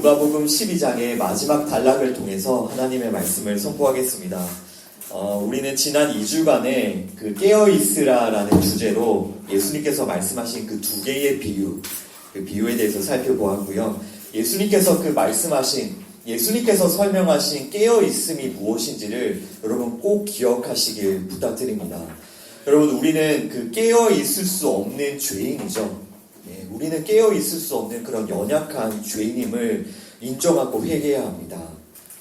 누가복음 12장의 마지막 단락을 통해서 하나님의 말씀을 선포하겠습니다. 우리는 지난 2주간에 그 깨어있으라라는 주제로 예수님께서 말씀하신 그 두 개의 비유, 그 비유에 대해서 살펴보았고요. 예수님께서 예수님께서 설명하신 깨어있음이 무엇인지를 여러분 꼭 기억하시길 부탁드립니다. 여러분, 우리는 그 깨어있을 수 없는 죄인이죠. 우리는 깨어있을 수 없는 그런 연약한 죄인임을 인정하고 회개해야 합니다.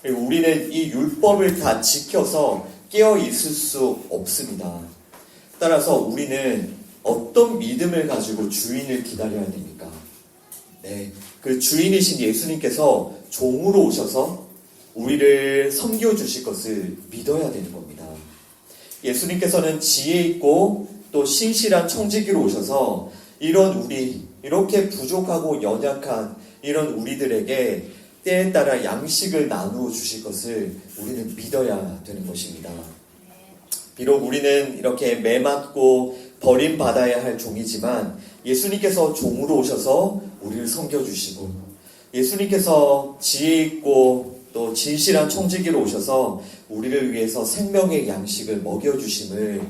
그리고 우리는 이 율법을 다 지켜서 깨어있을 수 없습니다. 따라서 우리는 어떤 믿음을 가지고 주인을 기다려야 됩니까? 그 주인이신 예수님께서 종으로 오셔서 우리를 섬겨주실 것을 믿어야 되는 겁니다. 예수님께서는 지혜 있고 또 신실한 청지기로 오셔서 이렇게 부족하고 연약한 이런 우리들에게 때에 따라 양식을 나누어 주실 것을 우리는 믿어야 되는 것입니다. 비록 우리는 이렇게 매맞고 버림받아야 할 종이지만 예수님께서 종으로 오셔서 우리를 섬겨주시고, 예수님께서 지혜 있고 또 진실한 청지기로 오셔서 우리를 위해서 생명의 양식을 먹여주심을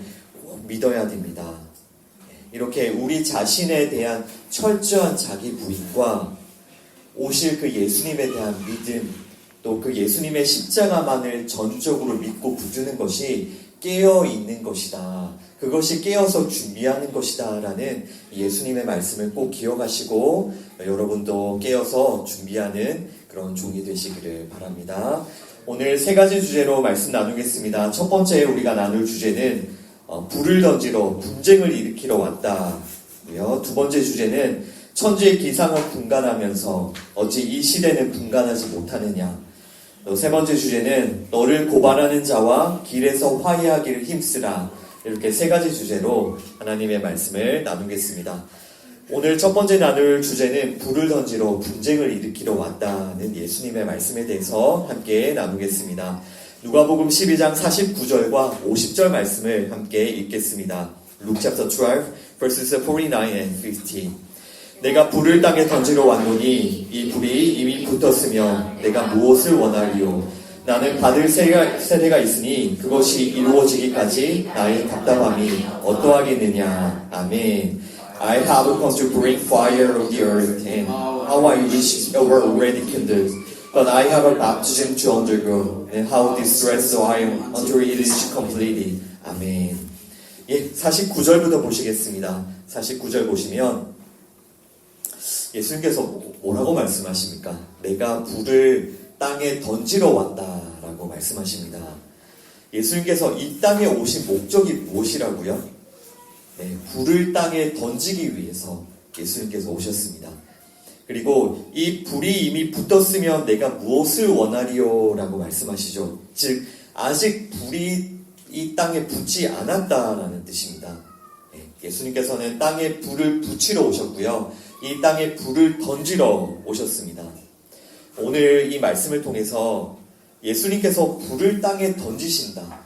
믿어야 됩니다. 이렇게 우리 자신에 대한 철저한 자기 부인과 오실 그 예수님에 대한 믿음, 또 그 예수님의 십자가만을 전적으로 믿고 붙드는 것이 깨어있는 것이다. 그것이 깨어서 준비하는 것이다 라는 예수님의 말씀을 꼭 기억하시고 여러분도 깨어서 준비하는 그런 종이 되시기를 바랍니다. 오늘 세 가지 주제로 말씀 나누겠습니다. 첫 번째 우리가 나눌 주제는 불을 던지러 분쟁을 일으키러 왔다고요. 두 번째 주제는 천지의 기상을 분간하면서 어찌 이 시대는 분간하지 못하느냐. 또 세 번째 주제는 너를 고발하는 자와 길에서 화해하기를 힘쓰라. 이렇게 세 가지 주제로 하나님의 말씀을 나누겠습니다. 오늘 첫 번째 나눌 주제는 불을 던지러 분쟁을 일으키러 왔다는 예수님의 말씀에 대해서 함께 나누겠습니다. 누가복음 12장 49절과 50절 말씀을 함께 읽겠습니다. Luke chapter 12, verses 49 and 50. 내가 불을 땅에 던지러 왔노니 이 불이 이미 붙었으며 내가 무엇을 원하리요? 나는 받을 세대가 있으니 그것이 이루어지기까지 나의 답답함이 어떠하겠느냐. 아멘. I have come to bring fire on the earth, and how I wish it were already kindled. But I have a baptism to undergo, and how distressed I am until it is completed. 아멘. 49절부터 보시겠습니다. 49절 보시면 예수님께서 뭐라고 말씀하십니까? 내가 불을 땅에 던지러 왔다라고 말씀하십니다. 예수님께서 이 땅에 오신 목적이 무엇이라고요? 불을 땅에 던지기 위해서 예수님께서 오셨습니다. 그리고 이 불이 이미 붙었으면 내가 무엇을 원하리요? 라고 말씀하시죠. 즉 아직 불이 이 땅에 붙지 않았다라는 뜻입니다. 예수님께서는 땅에 불을 붙이러 오셨고요. 이 땅에 불을 던지러 오셨습니다. 오늘 이 말씀을 통해서 예수님께서 불을 땅에 던지신다.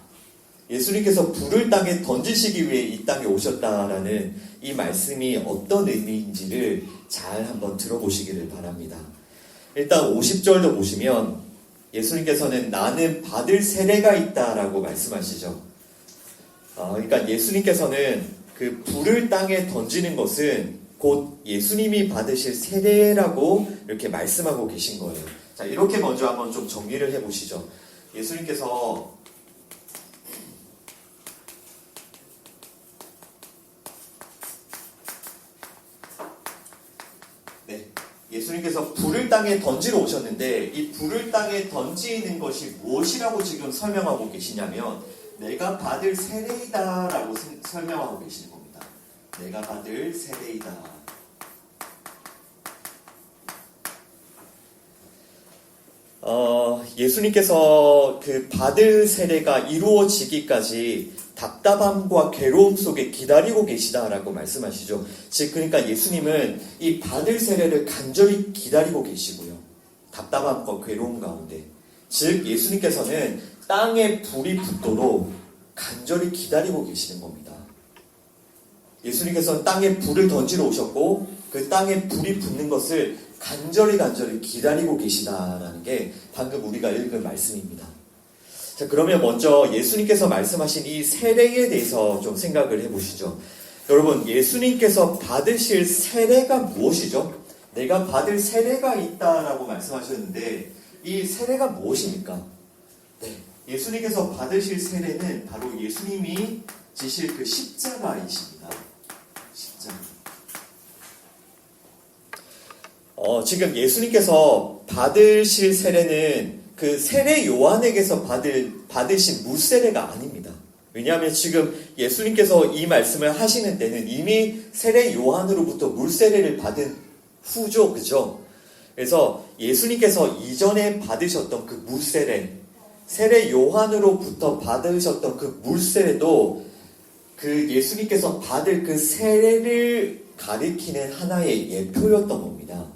예수님께서 불을 땅에 던지시기 위해 이 땅에 오셨다라는 이 말씀이 어떤 의미인지를 잘 한번 들어보시기를 바랍니다. 일단 50절도 보시면 예수님께서는 나는 받을 세례가 있다라고 말씀하시죠. 그러니까 예수님께서는 그 불을 땅에 던지는 것은 곧 예수님이 받으실 세례라고 이렇게 말씀하고 계신 거예요. 자, 이렇게 먼저 한번 좀 정리를 예수님께서 예수님께서 불을 땅에 던지러 오셨는데 이 불을 땅에 던지는 것이 무엇이라고 지금 설명하고 계시냐면 내가 받을 세례이다 라고 설명하고 계시는 겁니다. 내가 받을 세례이다. 예수님께서 그 받을 세례가 이루어지기까지 답답함과 괴로움 속에 기다리고 계시다라고 말씀하시죠. 즉 그러니까 예수님은 이 받을 세례를 간절히 기다리고 계시고요. 답답함과 괴로움 가운데. 즉 예수님께서는 땅에 불이 붙도록 간절히 기다리고 계시는 겁니다. 예수님께서는 땅에 불을 던지러 오셨고 그 땅에 불이 붙는 것을 간절히 기다리고 계시다라는 게 방금 우리가 읽은 말씀입니다. 자, 그러면 먼저 예수님께서 말씀하신 이 세례에 대해서 좀 생각을 해보시죠. 여러분, 예수님께서 받으실 세례가 무엇이죠? 내가 받을 세례가 있다라고 말씀하셨는데 이 세례가 무엇입니까? 네, 예수님께서 받으실 세례는 바로 예수님이 지실 그 십자가이십니다. 십자가. 지금 예수님께서 받으실 세례는 그 세례 요한에게서 받으신 물세례가 아닙니다. 왜냐하면 지금 예수님께서 이 말씀을 하시는 때는 이미 세례 요한으로부터 물세례를 받은 후죠. 그죠? 그래서 예수님께서 이전에 받으셨던 그 물세례, 세례 요한으로부터 받으셨던 그 물세례도 그 예수님께서 받을 그 세례를 가리키는 하나의 예표였던 겁니다.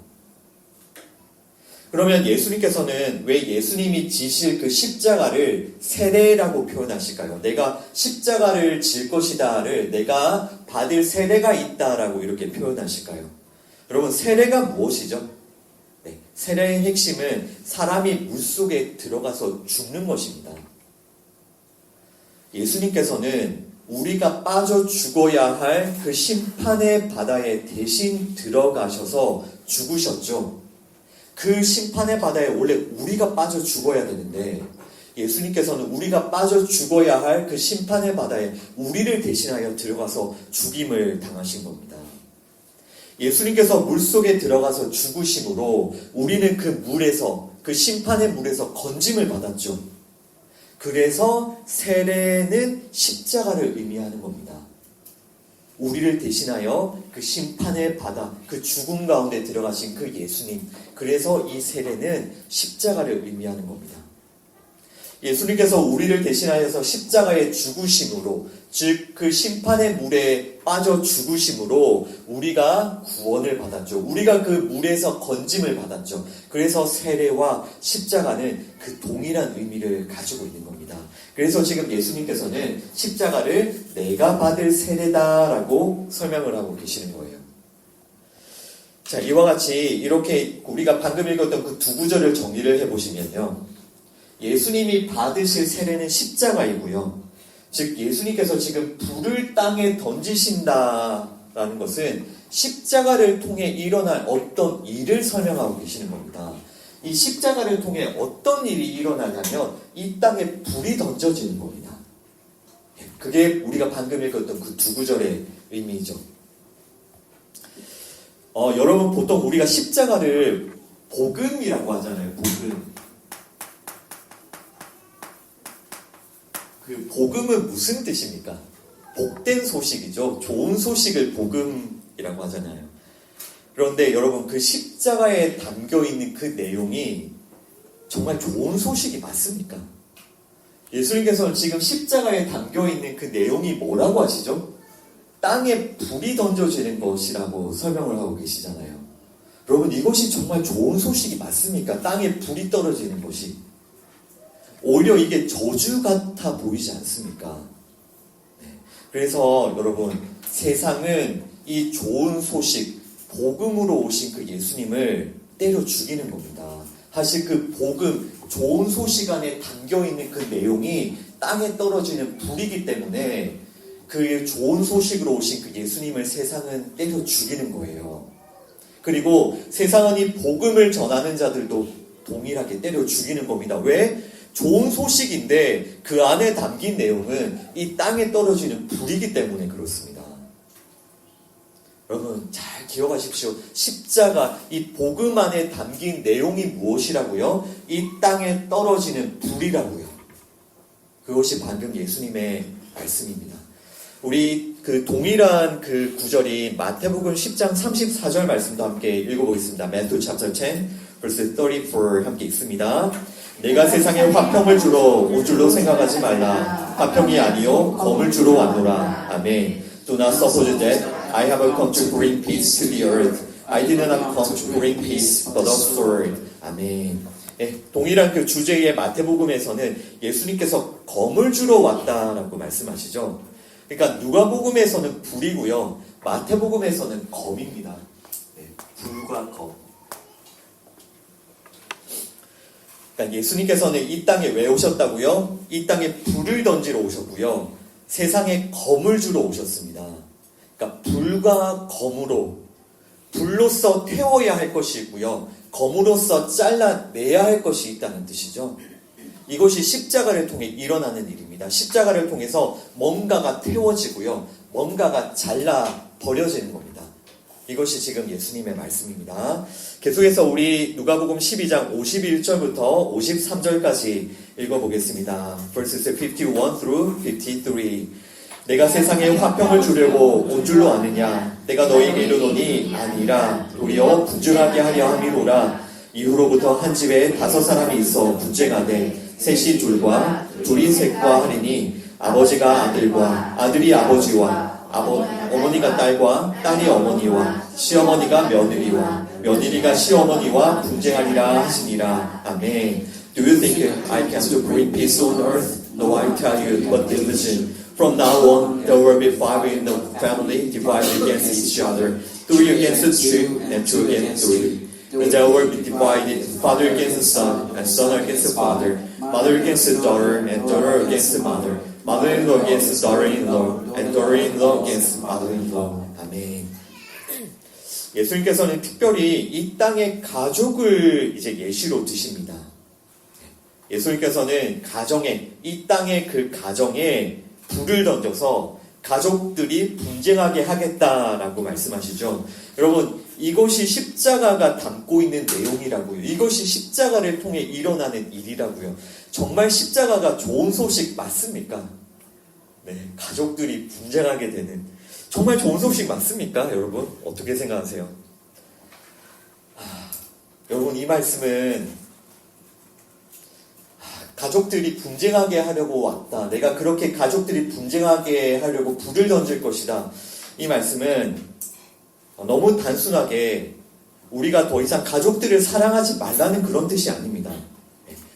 그러면 예수님께서는 왜 예수님이 지실 그 십자가를 세례라고 표현하실까요? 내가 십자가를 질 것이다를 내가 받을 세례가 있다라고 이렇게 표현하실까요? 여러분, 세례가 무엇이죠? 네, 세례의 핵심은 사람이 물속에 들어가서 죽는 것입니다. 예수님께서는 우리가 빠져 죽어야 할 그 심판의 바다에 대신 들어가셔서 죽으셨죠. 그 심판의 바다에 원래 우리가 빠져 죽어야 되는데 예수님께서는 우리가 빠져 죽어야 할 그 심판의 바다에 우리를 대신하여 들어가서 죽임을 당하신 겁니다. 예수님께서 물속에 들어가서 죽으심으로 우리는 그 물에서, 그 심판의 물에서 건짐을 받았죠. 그래서 세례는 십자가를 의미하는 겁니다. 우리를 대신하여 그 심판의 바다, 그 죽음 가운데 들어가신 그 예수님, 그래서 이 세례는 십자가를 의미하는 겁니다. 예수님께서 우리를 대신하여서 십자가에 죽으심으로, 즉 그 심판의 물에 빠져 죽으심으로 우리가 구원을 받았죠. 우리가 그 물에서 건짐을 받았죠. 그래서 세례와 십자가는 그 동일한 의미를 가지고 있는 겁니다. 그래서 지금 예수님께서는 십자가를 내가 받을 세례다라고 설명을 하고 계시는 거예요. 자, 이와 같이 이렇게 우리가 방금 읽었던 그 두 구절을 정리를 해보시면요. 예수님이 받으실 세례는 십자가이고요. 즉 예수님께서 지금 불을 땅에 던지신다라는 것은 십자가를 통해 일어날 어떤 일을 설명하고 계시는 겁니다. 이 십자가를 통해 어떤 일이 일어나냐면 이 땅에 불이 던져지는 겁니다. 그게 우리가 방금 읽었던 그 두 구절의 의미죠. 여러분, 보통 우리가 십자가를 복음이라고 하잖아요. 복음. 그 복음은 무슨 뜻입니까? 복된 소식이죠. 좋은 소식을 복음이라고 하잖아요. 그런데 여러분, 그 십자가에 담겨있는 그 내용이 정말 좋은 소식이 맞습니까? 예수님께서는 지금 십자가에 담겨있는 그 내용이 뭐라고 하시죠? 땅에 불이 던져지는 것이라고 설명을 하고 계시잖아요. 여러분, 이것이 정말 좋은 소식이 맞습니까? 땅에 불이 떨어지는 것이. 오히려 이게 저주 같아 보이지 않습니까? 네. 그래서 여러분, 세상은 이 좋은 소식, 복음으로 오신 그 예수님을 때려 죽이는 겁니다. 사실 그 복음, 좋은 소식 안에 담겨있는 그 내용이 땅에 떨어지는 불이기 때문에 그 좋은 소식으로 오신 그 예수님을 세상은 때려 죽이는 거예요. 그리고 세상은 이 복음을 전하는 자들도 동일하게 때려 죽이는 겁니다. 왜? 좋은 소식인데 그 안에 담긴 내용은 이 땅에 떨어지는 불이기 때문에 그렇습니다. 여러분, 잘 기억하십시오. 십자가, 이 복음 안에 담긴 내용이 무엇이라고요? 이 땅에 떨어지는 불이라고요. 그것이 방금 예수님의 말씀입니다. 우리 그 동일한 그 구절이 마태복음 10장 34절 말씀도 함께 읽어보겠습니다. Matthew chapter 10, verse 34 함께 읽습니다. 내가 세상에 화평을 주러 온 줄로 생각하지 말라. 화평이 아니요 검을 주러 왔노라. 아멘. Do not suppose that I have come to bring peace to the earth. I did not come to bring peace, but a sword. 아멘. 네, 동일한 그 주제의 마태복음에서는 예수님께서 검을 주러 왔다라고 말씀하시죠. 그러니까 누가복음에서는 불이고요. 마태복음에서는 검입니다. 네, 불과 검. 그러니까 예수님께서는 이 땅에 왜 오셨다고요? 이 땅에 불을 던지러 오셨고요. 세상에 검을 주러 오셨습니다. 그러니까 불과 검으로, 불로서 태워야 할 것이 있고요. 검으로서 잘라내야 할 것이 있다는 뜻이죠. 이것이 십자가를 통해 일어나는 일입니다. 십자가를 통해서 뭔가가 태워지고요. 뭔가가 잘라 버려지는 겁니다. 이것이 지금 예수님의 말씀입니다. 계속해서 우리 누가복음 12장 51절부터 53절까지 읽어보겠습니다. verses 51 through 53. 내가 세상에 화평을 주려고 온 줄로 아느냐? 내가 너희에게 이르노니 아니라 도리어 분쟁하게 하려 함이로라. 이후로부터 한 집에 5 사람이 있어 분쟁하되 셋이 둘과 둘이 셋과 하리니 아버지가 아들과 아들이 아버지와 어머니가 딸과 딸이 어머니와 시어머니가 며느리와 며느리가 시어머니와 분쟁하리라 하시니라. 아멘. Do you think I can to bring peace on earth? No, I tell you, but division. From now on, there will be 5 in the family divided against each other, 3 against the 2, and 2 against 3. And there will be divided, father against the son, and son against the father, mother against the daughter, and daughter against the mother, mother-in-law against the daughter-in-law, and daughter-in-law against mother-in-law. 아멘. 예수님께서는 특별히 이 땅의 가족을 이제 예시로 드십니다. 예수님께서는 이 땅의 그 가정에 불을 던져서 가족들이 분쟁하게 하겠다라고 말씀하시죠. 여러분, 이것이 십자가가 담고 있는 내용이라고요. 이것이 십자가를 통해 일어나는 일이라고요. 정말 십자가가 좋은 소식 맞습니까? 네, 가족들이 분쟁하게 되는 정말 좋은 소식 맞습니까? 여러분, 어떻게 생각하세요? 여러분, 이 말씀은 가족들이 분쟁하게 하려고 왔다. 내가 그렇게 가족들이 분쟁하게 하려고 불을 던질 것이다. 이 말씀은 너무 단순하게 우리가 더 이상 가족들을 사랑하지 말라는 그런 뜻이 아닙니다.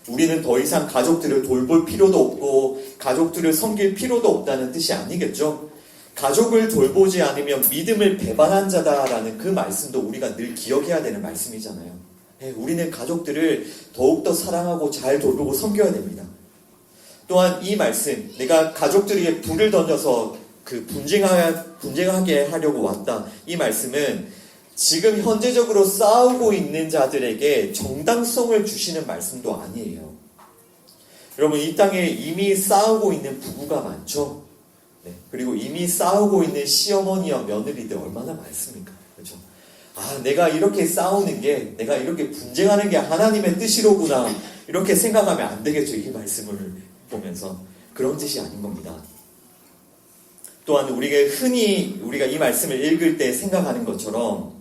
우리는 더 이상 가족들을 돌볼 필요도 없고 가족들을 섬길 필요도 없다는 뜻이 아니겠죠. 가족을 돌보지 않으면 믿음을 배반한 자다라는 그 말씀도 우리가 늘 기억해야 되는 말씀이잖아요. 우리는 가족들을 더욱더 사랑하고 잘 돌보고 섬겨야 됩니다. 또한 이 말씀, 내가 가족들에게 불을 던져서 그 분쟁하게 하려고 왔다. 이 말씀은 지금 현재적으로 싸우고 있는 자들에게 정당성을 주시는 말씀도 아니에요. 여러분, 이 땅에 이미 싸우고 있는 부부가 많죠. 네, 그리고 이미 싸우고 있는 시어머니와 며느리들 얼마나 많습니까? 그렇죠? 내가 이렇게 싸우는 게, 내가 이렇게 분쟁하는 게 하나님의 뜻이로구나. 이렇게 생각하면 안 되겠죠. 이 말씀을 보면서. 그런 뜻이 아닌 겁니다. 또한 우리가 이 말씀을 읽을 때 생각하는 것처럼,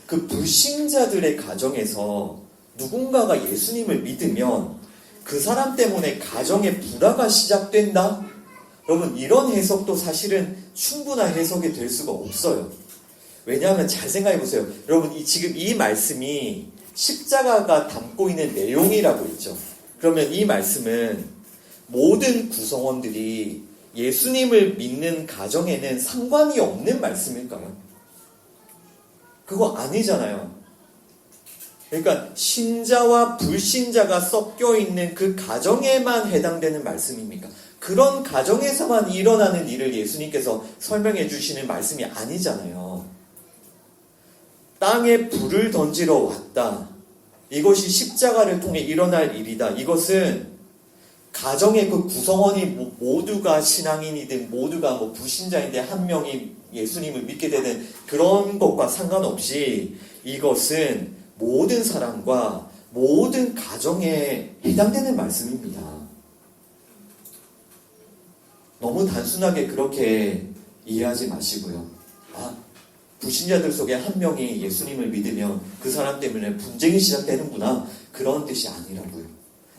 그 불신자들의 가정에서 누군가가 예수님을 믿으면 그 사람 때문에 가정의 불화가 시작된다? 여러분, 이런 해석도 사실은 충분한 해석이 될 수가 없어요. 왜냐하면 잘 생각해 보세요. 여러분, 지금 이 말씀이 십자가가 담고 있는 내용이라고 했죠. 그러면 이 말씀은 모든 구성원들이 예수님을 믿는 가정에는 상관이 없는 말씀일까요? 그거 아니잖아요. 그러니까 신자와 불신자가 섞여 있는 그 가정에만 해당되는 말씀입니까? 그런 가정에서만 일어나는 일을 예수님께서 설명해 주시는 말씀이 아니잖아요. 땅에 불을 던지러 왔다. 이것이 십자가를 통해 일어날 일이다. 이것은 가정의 그 구성원이 모두가 신앙인이든 모두가 불신자인데 한 명이 예수님을 믿게 되는 그런 것과 상관없이 이것은 모든 사람과 모든 가정에 해당되는 말씀입니다. 너무 단순하게 그렇게 이해하지 마시고요. 불신자들 속에 한 명이 예수님을 믿으면 그 사람 때문에 분쟁이 시작되는구나. 그런 뜻이 아니라고요.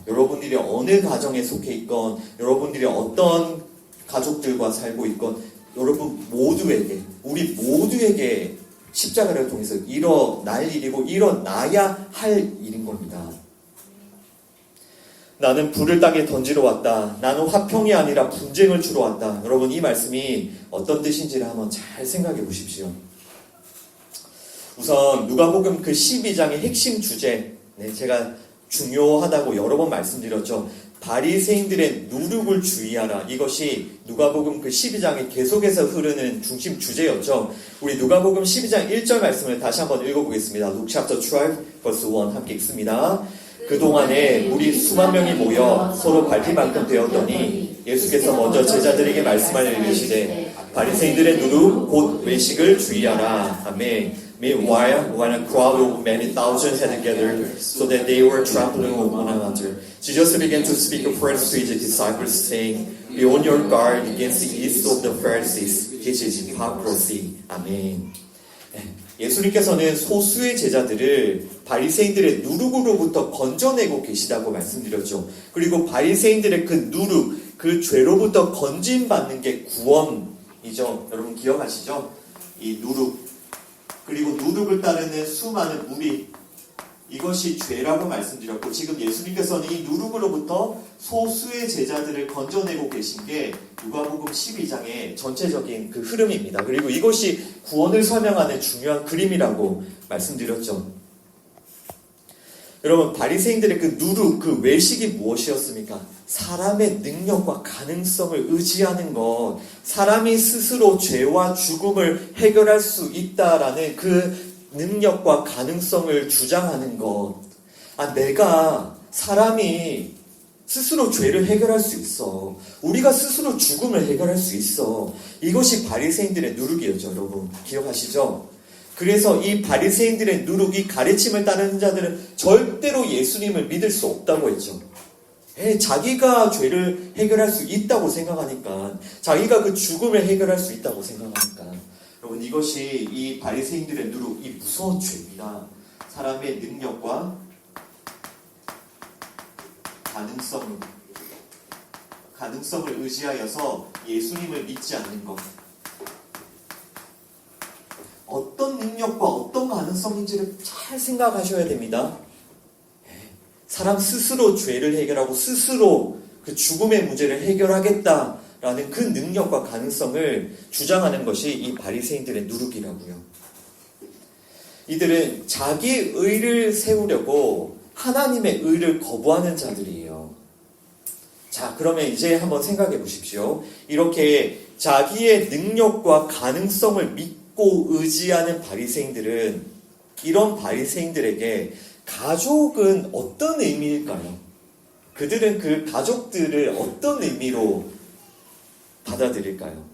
여러분들이 어느 가정에 속해 있건, 여러분들이 어떤 가족들과 살고 있건, 여러분 모두에게, 우리 모두에게 십자가를 통해서 일어날 일이고 일어나야 할 일인 겁니다. 나는 불을 땅에 던지러 왔다. 나는 화평이 아니라 분쟁을 주러 왔다. 여러분, 이 말씀이 어떤 뜻인지를 한번 잘 생각해 보십시오. 우선 누가복음 그 12장의 핵심 주제, 제가 중요하다고 여러 번 말씀드렸죠. 바리새인들의 누룩을 주의하라. 이것이 누가복음 그 12장에 계속해서 흐르는 중심 주제였죠. 우리 누가복음 12장 1절 말씀을 다시 한번 읽어보겠습니다. Luke chapter 12 verse 1 함께 읽습니다. 그동안에 무리 수만 명이 모여 서로 밟힐만큼 되었더니 예수께서 먼저 제자들에게 말씀하여 이르시되 바리새인들의 누룩 곧 외식을 주의하라. 아멘. Meanwhile, when a crowd of many thousands had gathered, so that they were trampling on one another, Jesus began to speak afresh to his disciples, saying, Be on your guard against the yeast of the Pharisees, which is hypocrisy. 아멘. 예수님께서는 소수의 제자들을 바리새인들의 누룩으로부터 건져내고 계시다고 말씀드렸죠. 그리고 바리새인들의 그 누룩, 그 죄로부터 건진받는 게 구원이죠. 여러분 기억하시죠? 이 누룩. 그리고 누룩을 따르는 수많은 무리, 이것이 죄라고 말씀드렸고, 지금 예수님께서는 이 누룩으로부터 소수의 제자들을 건져내고 계신 게 누가복음 12장의 전체적인 그 흐름입니다. 그리고 이것이 구원을 설명하는 중요한 그림이라고 말씀드렸죠. 여러분, 바리새인들의 그 누룩, 그 외식이 무엇이었습니까? 사람의 능력과 가능성을 의지하는 것, 사람이 스스로 죄와 죽음을 해결할 수 있다라는 그 능력과 가능성을 주장하는 것. 내가 사람이 스스로 죄를 해결할 수 있어. 우리가 스스로 죽음을 해결할 수 있어. 이것이 바리새인들의 누룩이었죠, 여러분. 기억하시죠? 그래서 이 바리새인들의 누룩이 가르침을 따르는 자들은 절대로 예수님을 믿을 수 없다고 했죠. 자기가 죄를 해결할 수 있다고 생각하니까, 자기가 그 죽음을 해결할 수 있다고 생각하니까. 여러분, 이것이 이 바리새인들의 누룩, 이 무서운 죄입니다. 사람의 능력과 가능성을 의지하여서 예수님을 믿지 않는 것. 어떤 능력과 어떤 가능성인지를 잘 생각하셔야 됩니다. 사람 스스로 죄를 해결하고 스스로 그 죽음의 문제를 해결하겠다라는 그 능력과 가능성을 주장하는 것이 이 바리새인들의 누룩이라고요. 이들은 자기의 의를 세우려고 하나님의 의를 거부하는 자들이에요. 자, 그러면 이제 한번 생각해 보십시오. 이렇게 자기의 능력과 가능성을 믿고 의지하는 바리새인들은, 이런 바리새인들에게 가족은 어떤 의미일까요? 그들은 그 가족들을 어떤 의미로 받아들일까요?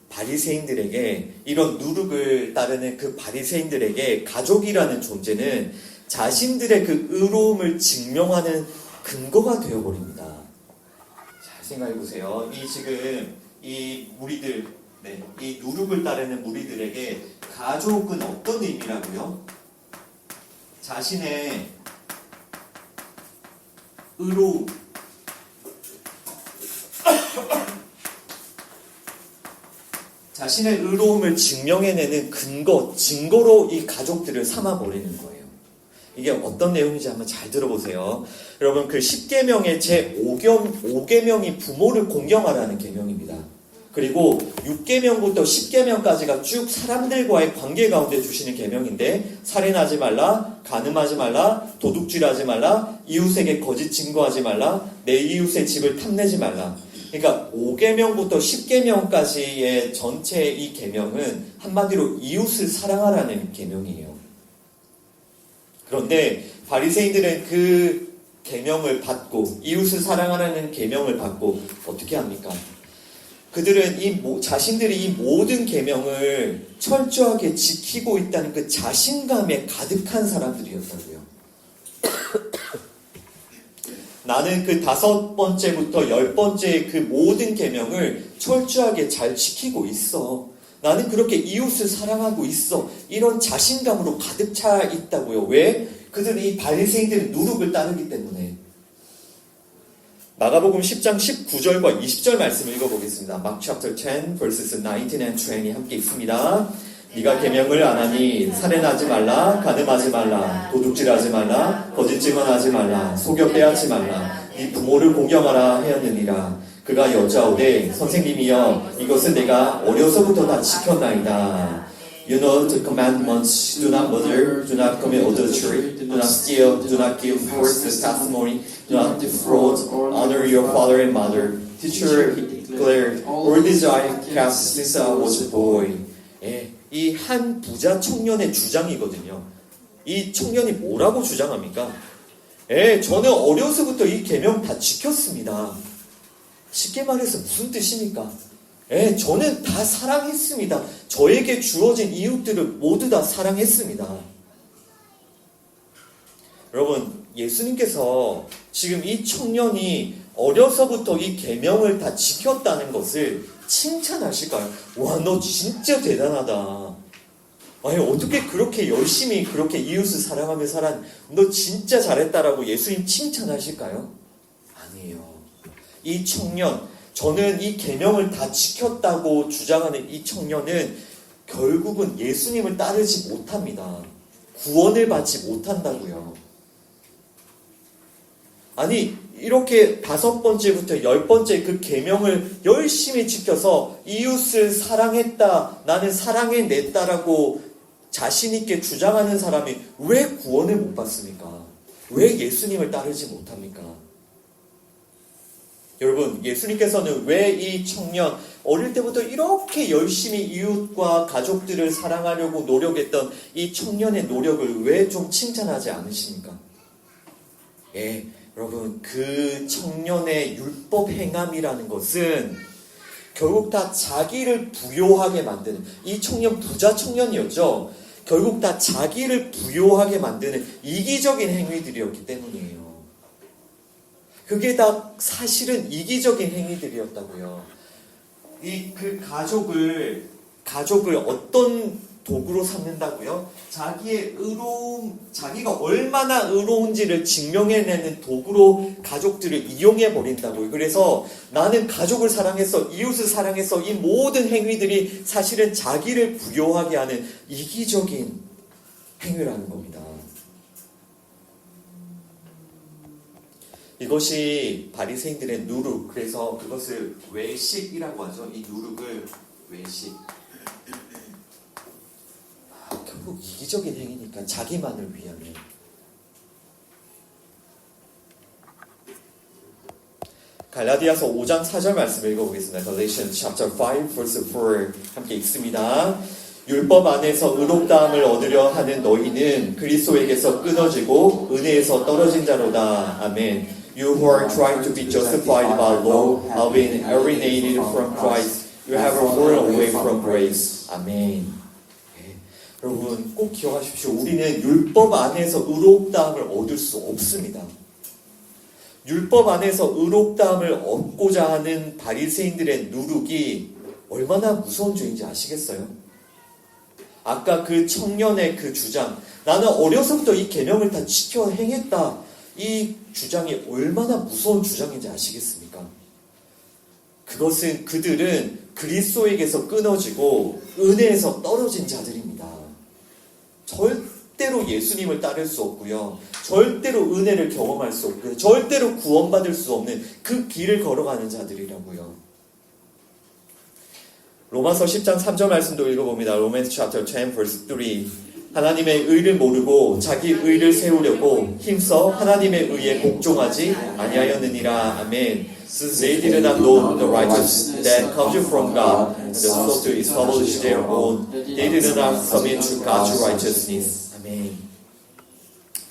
바리새인들에게, 이런 누룩을 따르는 그 바리새인들에게 가족이라는 존재는 자신들의 그 의로움을 증명하는 근거가 되어버립니다. 잘 생각해보세요. 이 무리들, 이 누룩을 따르는 무리들에게 가족은 어떤 의미라고요? 자신의 의로움, 자신의 의로움을 증명해내는 증거로 이 가족들을 삼아버리는 거예요. 이게 어떤 내용인지 한번 잘 들어보세요. 여러분, 그 10계명의 제5계명이 부모를 공경하라는 계명입니다. 그리고 6계명부터 10계명까지가 쭉 사람들과의 관계 가운데 주시는 계명인데, 살인하지 말라, 간음하지 말라, 도둑질하지 말라, 이웃에게 거짓 증거하지 말라, 내 이웃의 집을 탐내지 말라. 그러니까 5계명부터 10계명까지의 전체 이 계명은 한마디로 이웃을 사랑하라는 계명이에요. 그런데 바리새인들은 그 계명을 받고, 이웃을 사랑하라는 계명을 받고 어떻게 합니까? 그들은 자신들이 이 모든 계명을 철저하게 지키고 있다는 그 자신감에 가득한 사람들이었다고요. 나는 그 5번째부터 10번째 그 모든 계명을 철저하게 잘 지키고 있어. 나는 그렇게 이웃을 사랑하고 있어. 이런 자신감으로 가득 차 있다고요. 왜? 그들은 이 바리새인들의 누룩을 따르기 때문에. 마가복음 10장 19절과 20절 말씀을 읽어보겠습니다. Mark chapter 10 verses 19 and 20 함께 있습니다. 네가 계명을 안 하니 살인하지 말라, 간음하지 말라, 도둑질하지 말라, 거짓 증언하지 말라, 속여 빼앗지 말라, 네 부모를 공경하라 하였느니라. 그가 여자오되 선생님이여 이것은 내가 어려서부터 다 지켰나이다. You know the commandments: do not murder, do not commit adultery, do not steal, do not give false testimony, do not defraud, honor your father and mother. Teacher, he declared, all these I kept since I was a boy. 예, 이 한 부자 청년의 주장이거든요. 이 청년이 뭐라고 주장합니까? 예, 저는 어려서부터 이 계명 다 지켰습니다. 쉽게 말해서 무슨 뜻입니까? 예, 저는 다 사랑했습니다. 저에게 주어진 이웃들을 모두 다 사랑했습니다. 여러분, 예수님께서 지금 이 청년이 어려서부터 이 계명을 다 지켰다는 것을 칭찬하실까요? 와, 너 진짜 대단하다. 아니, 어떻게 그렇게 열심히 그렇게 이웃을 사랑하며 살았, 너 진짜 잘했다라고 예수님 칭찬하실까요? 아니에요. 이 청년, 저는 이 계명을 다 지켰다고 주장하는 이 청년은 결국은 예수님을 따르지 못합니다. 구원을 받지 못한다고요. 아니, 이렇게 5번째부터 10번째 그 계명을 열심히 지켜서 이웃을 사랑했다, 나는 사랑해냈다라고 자신있게 주장하는 사람이 왜 구원을 못 받습니까? 왜 예수님을 따르지 못합니까? 여러분, 예수님께서는 왜 이 청년, 어릴 때부터 이렇게 열심히 이웃과 가족들을 사랑하려고 노력했던 이 청년의 노력을 왜 좀 칭찬하지 않으십니까? 예, 여러분, 그 청년의 율법 행함이라는 것은 결국 다 자기를 부요하게 만드는, 이 청년 부자 청년이었죠. 결국 다 자기를 부요하게 만드는 이기적인 행위들이었기 때문이에요. 그게 다 사실은 이기적인 행위들이었다고요. 그 가족을 어떤 도구로 삼는다고요? 자기의 자기가 얼마나 의로운지를 증명해내는 도구로 가족들을 이용해버린다고요. 그래서 나는 가족을 사랑해서, 이웃을 사랑해서 이 모든 행위들이 사실은 자기를 부요하게 하는 이기적인 행위라는 겁니다. 이것이 바리새인들의 누룩, 그래서 그것을 외식이라고 하죠. 이 누룩을 외식. 결국 이기적인 행위니까 자기만을 위하는. 갈라디아서 5장 4절 말씀 읽어보겠습니다. Galatians chapter 5 verse 4 함께 읽습니다. 율법 안에서 의롭다함을 얻으려 하는 너희는 그리스도에게서 끊어지고 은혜에서 떨어진 자로다. 아멘. You who are trying to be justified by law have been alienated from Christ. You have fallen away from grace. 아멘. 여러분 꼭 기억하십시오. 우리는 율법 안에서 의롭다함을 얻을 수 없습니다. 율법 안에서 의롭다함을 얻고자 하는 바리새인들의 누룩이 얼마나 무서운 죄인지 아시겠어요? 아까 그 청년의 그 주장, 나는 어려서부터 이 계명을 다 지켜 행했다, 이 주장이 얼마나 무서운 주장인지 아시겠습니까? 그들은 그리스도에게서 끊어지고 은혜에서 떨어진 자들입니다. 절대로 예수님을 따를 수 없고요. 절대로 은혜를 경험할 수 없고요. 절대로 구원받을 수 없는 그 길을 걸어가는 자들이라고요. 로마서 10장 3절 말씀도 읽어봅니다. Romans chapter 10 verse 3. 하나님의 의를 모르고 자기 의를 세우려고 힘써 하나님의 의에 복종하지 아니하였느니라. 아멘. Since they did not know the righteousness that comes from God, and sought to establish their own, they did not submit to God's righteousness. 아멘.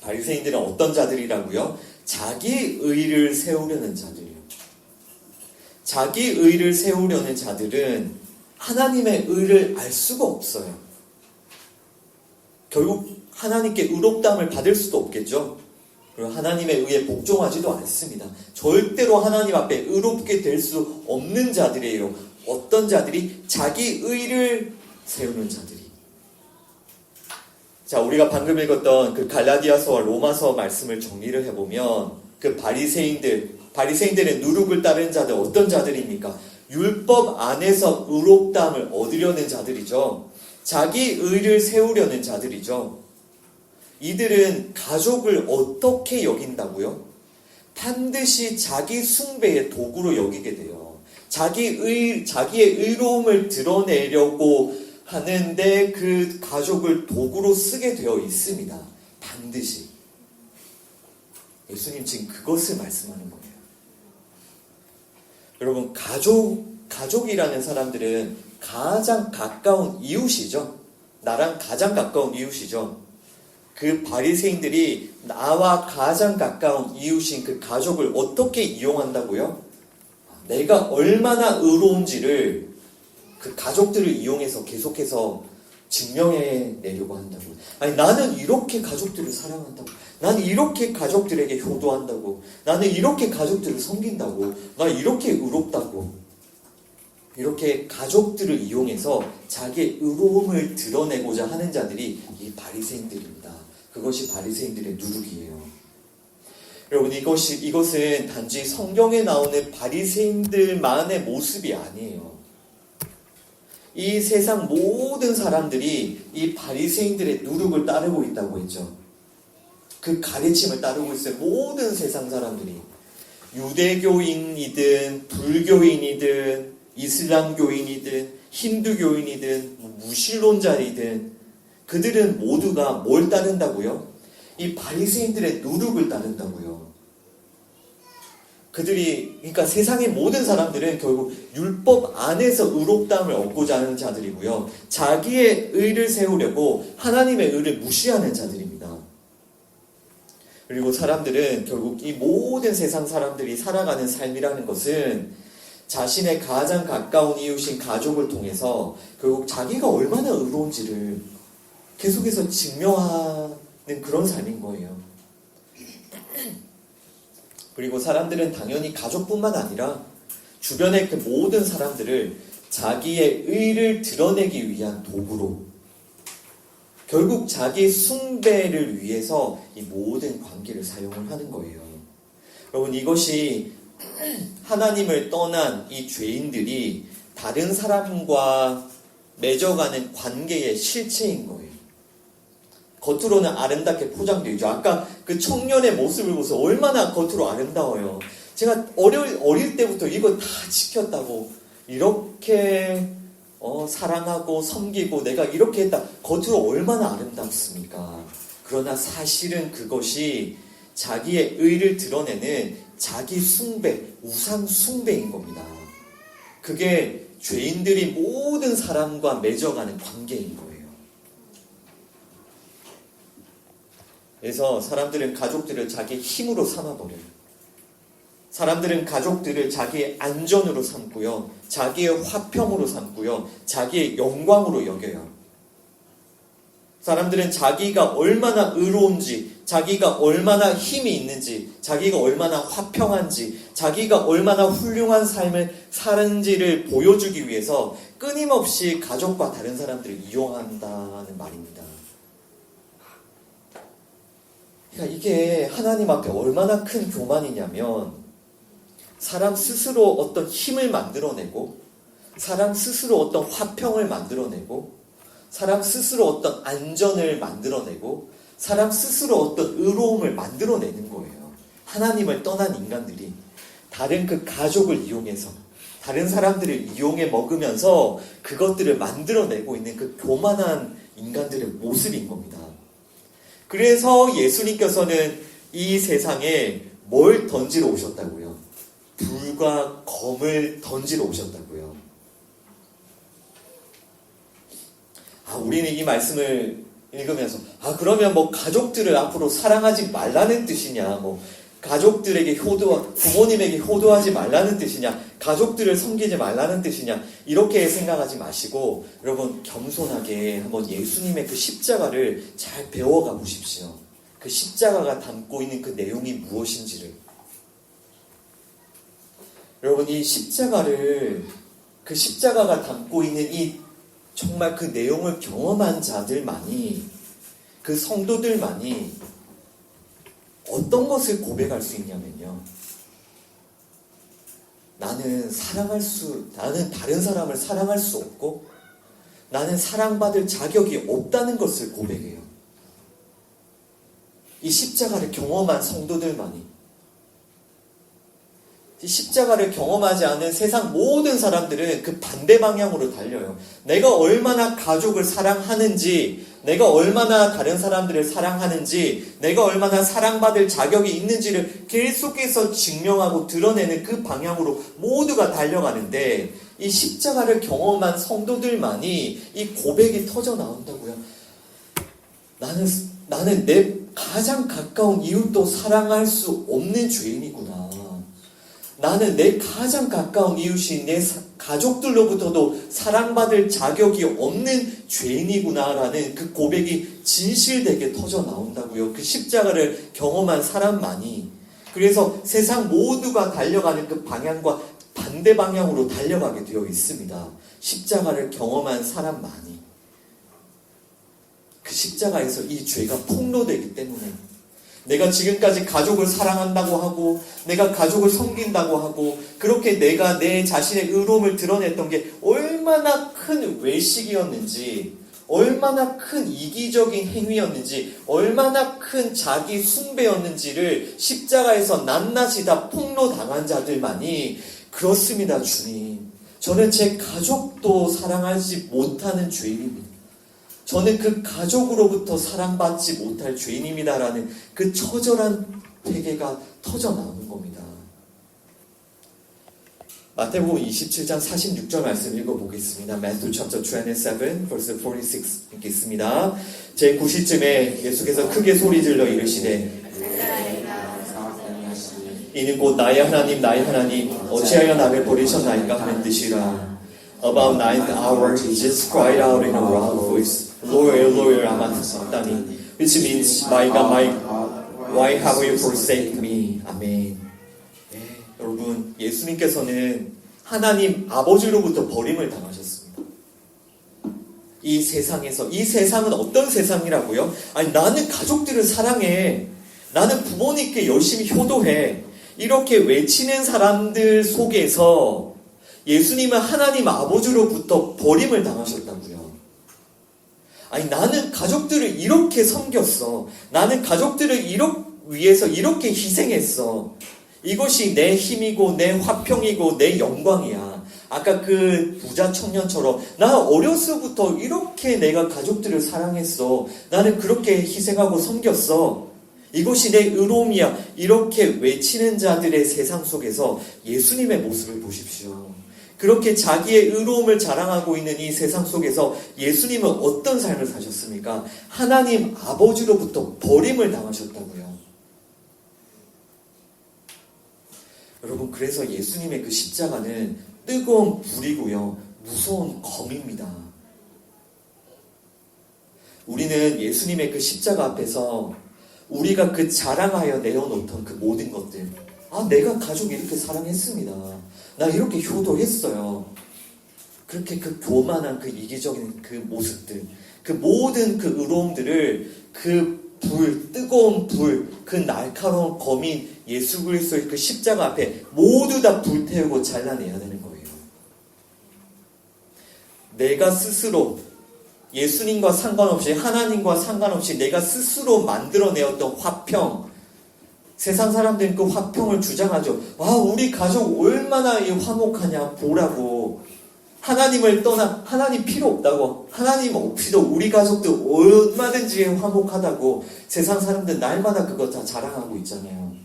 바리새인들은 어떤 자들이라고요? 자기 의를 세우려는 자들이요. 자기 의를 세우려는 자들은 하나님의 의를 알 수가 없어요. 결국 하나님께 의롭다함을 받을 수도 없겠죠. 그리고 하나님의 의에 복종하지도 않습니다. 절대로 하나님 앞에 의롭게 될 수 없는 자들이에요. 어떤 자들이? 자기 의를 세우는 자들이. 자, 우리가 방금 읽었던 그 갈라디아서와 로마서 말씀을 정리를 해보면 그 바리새인들의 누룩을 따른 자들 어떤 자들입니까? 율법 안에서 의롭다함을 얻으려는 자들이죠. 자기 의를 세우려는 자들이죠. 이들은 가족을 어떻게 여긴다고요? 반드시 자기 숭배의 도구로 여기게 돼요. 자기의 의로움을 드러내려고 하는데 그 가족을 도구로 쓰게 되어 있습니다. 반드시. 예수님 지금 그것을 말씀하는 거예요. 여러분, 가족이라는 사람들은 가장 가까운 이웃이죠. 나랑 가장 가까운 이웃이죠. 그 바리새인들이 나와 가장 가까운 이웃인 그 가족을 어떻게 이용한다고요? 내가 얼마나 의로운지를 그 가족들을 이용해서 계속해서 증명해내려고 한다고. 아니, 나는 이렇게 가족들을 사랑한다고. 나는 이렇게 가족들에게 효도한다고. 나는 이렇게 가족들을 섬긴다고. 나 이렇게 의롭다고. 이렇게 가족들을 이용해서 자기의 의로움을 드러내고자 하는 자들이 이 바리새인들입니다. 그것이 바리새인들의 누룩이에요. 여러분, 이것은 단지 성경에 나오는 바리새인들만의 모습이 아니에요. 이 세상 모든 사람들이 이 바리새인들의 누룩을 따르고 있다고 했죠. 그 가르침을 따르고 있어요. 모든 세상 사람들이. 유대교인이든 불교인이든 이슬람교인이든 힌두교인이든 무신론자이든 그들은 모두가 뭘 따른다고요? 이 바리새인들의 누룩을 따른다고요. 그러니까 세상의 모든 사람들은 결국 율법 안에서 의롭다함을 얻고자 하는 자들이고요. 자기의 의를 세우려고 하나님의 의를 무시하는 자들입니다. 그리고 사람들은 결국 이 모든 세상 사람들이 살아가는 삶이라는 것은 자신의 가장 가까운 이웃인 가족을 통해서 결국 자기가 얼마나 의로운지를 계속해서 증명하는 그런 삶인 거예요. 그리고 사람들은 당연히 가족뿐만 아니라 주변의 그 모든 사람들을 자기의 의를 드러내기 위한 도구로, 결국 자기 숭배를 위해서 이 모든 관계를 사용을 하는 거예요. 여러분, 이것이 하나님을 떠난 이 죄인들이 다른 사람과 맺어가는 관계의 실체인 거예요. 겉으로는 아름답게 포장되어 있죠. 아까 그 청년의 모습을 보세요. 얼마나 겉으로 아름다워요. 제가 어릴 때부터 이거 다 지켰다고, 이렇게 사랑하고 섬기고 내가 이렇게 했다. 겉으로 얼마나 아름답습니까? 그러나 사실은 그것이 자기의 의를 드러내는 자기 숭배, 우상 숭배인 겁니다. 그게 죄인들이 모든 사람과 맺어가는 관계인 거예요. 그래서 사람들은 가족들을 자기의 힘으로 삼아버려요. 사람들은 가족들을 자기의 안전으로 삼고요. 자기의 화평으로 삼고요. 자기의 영광으로 여겨요. 사람들은 자기가 얼마나 의로운지, 자기가 얼마나 힘이 있는지, 자기가 얼마나 화평한지, 자기가 얼마나 훌륭한 삶을 사는지를 보여주기 위해서 끊임없이 가족과 다른 사람들을 이용한다는 말입니다. 그러니까 이게 하나님 앞에 얼마나 큰 교만이냐면, 사람 스스로 어떤 힘을 만들어내고, 사람 스스로 어떤 화평을 만들어내고, 사람 스스로 어떤 안전을 만들어내고, 사람 스스로 어떤 의로움을 만들어내는 거예요. 하나님을 떠난 인간들이 다른 그 가족을 이용해서, 다른 사람들을 이용해 먹으면서 그것들을 만들어내고 있는 그 교만한 인간들의 모습인 겁니다. 그래서 예수님께서는 이 세상에 뭘 던지러 오셨다고요? 불과 검을 던지러 오셨다고요. 우리는 이 말씀을 읽으면서 그러면 뭐 가족들을 앞으로 사랑하지 말라는 뜻이냐, 뭐 가족들에게 부모님에게 효도하지 말라는 뜻이냐, 가족들을 섬기지 말라는 뜻이냐, 이렇게 생각하지 마시고 여러분 겸손하게 한번 예수님의 그 십자가를 잘 배워가 보십시오. 그 십자가가 담고 있는 그 내용이 무엇인지를. 여러분, 이 그 십자가가 담고 있는 이 정말 그 내용을 경험한 자들만이, 그 성도들만이 어떤 것을 고백할 수 있냐면요, 나는 다른 사람을 사랑할 수 없고 나는 사랑받을 자격이 없다는 것을 고백해요. 이 십자가를 경험한 성도들만이. 십자가를 경험하지 않은 세상 모든 사람들은 그 반대 방향으로 달려요. 내가 얼마나 가족을 사랑하는지, 내가 얼마나 다른 사람들을 사랑하는지, 내가 얼마나 사랑받을 자격이 있는지를 계속해서 증명하고 드러내는 그 방향으로 모두가 달려가는데, 이 십자가를 경험한 성도들만이 이 고백이 터져 나온다고요. 나는 내 가장 가까운 이웃도 사랑할 수 없는 죄인이구나. 나는 내 가장 가까운 이웃인 내 가족들로부터도 사랑받을 자격이 없는 죄인이구나라는 그 고백이 진실되게 터져 나온다고요. 그 십자가를 경험한 사람만이. 그래서 세상 모두가 달려가는 그 방향과 반대 방향으로 달려가게 되어 있습니다. 십자가를 경험한 사람만이. 그 십자가에서 이 죄가 폭로되기 때문에 내가 지금까지 가족을 사랑한다고 하고 내가 가족을 섬긴다고 하고 그렇게 내가 내 자신의 의로움을 드러냈던 게 얼마나 큰 외식이었는지, 얼마나 큰 이기적인 행위였는지, 얼마나 큰 자기 숭배였는지를 십자가에서 낱낱이 다 폭로당한 자들만이 그렇습니다. 주님, 저는 제 가족도 사랑하지 못하는 죄인입니다. 저는 그 가족으로부터 사랑받지 못할 죄인입니다라는 그 처절한 회개가 터져 나오는 겁니다. 마태복음 27장 46절 말씀 읽어보겠습니다. Matthew chapter 27 verse 46 읽겠습니다. 제 9시쯤에 예수께서 크게 소리 질러 이르시되 이는 곧 나의 하나님 어찌하여 나를 버리셨나이까 하는 뜻이라. About ninth hour he just cried out in a loud voice, Lord, Lord, lama sabachthani, which means, My God, why have you forsaken me? 아멘. 네, 여러분, 예수님께서는 하나님 아버지로부터 버림을 당하셨습니다. 이 세상에서, 이 세상은 어떤 세상이라고요? 아니, 나는 가족들을 사랑해. 나는 부모님께 열심히 효도해. 이렇게 외치는 사람들 속에서 예수님은 하나님 아버지로부터 버림을 당하셨다고요. 아니, 나는 가족들을 이렇게 섬겼어. 나는 가족들을 위해서 이렇게 희생했어. 이것이 내 힘이고 내 화평이고 내 영광이야. 아까 그 부자 청년처럼 나 어려서부터 이렇게 내가 가족들을 사랑했어. 나는 그렇게 희생하고 섬겼어. 이것이 내 의로움이야. 이렇게 외치는 자들의 세상 속에서 예수님의 모습을 보십시오. 그렇게 자기의 의로움을 자랑하고 있는 이 세상 속에서 예수님은 어떤 삶을 사셨습니까? 하나님 아버지로부터 버림을 당하셨다고요. 여러분, 그래서 예수님의 그 십자가는 뜨거운 불이고요, 무서운 검입니다. 우리는 예수님의 그 십자가 앞에서 우리가 그 자랑하여 내어놓던 그 모든 것들, 내가 가족 이렇게 사랑했습니다. 나 이렇게 효도했어요. 그렇게 그 교만한 그 이기적인 그 모습들, 그 모든 그 의로움들을 그 불, 뜨거운 불, 그 날카로운 검인 예수 그리스도의 그 십자가 앞에 모두 다 불태우고 잘라내야 되는 거예요. 내가 스스로 예수님과 상관없이, 하나님과 상관없이 내가 스스로 만들어내었던 화평, 세상 사람들은 그 화평을 주장하죠. 우리 가족 얼마나 화목하냐 보라고. 하나님을 떠나, 하나님 필요 없다고. 하나님 없이도 우리 가족들 얼마든지 화목하다고. 세상 사람들 날마다 그거 다 자랑하고 있잖아요.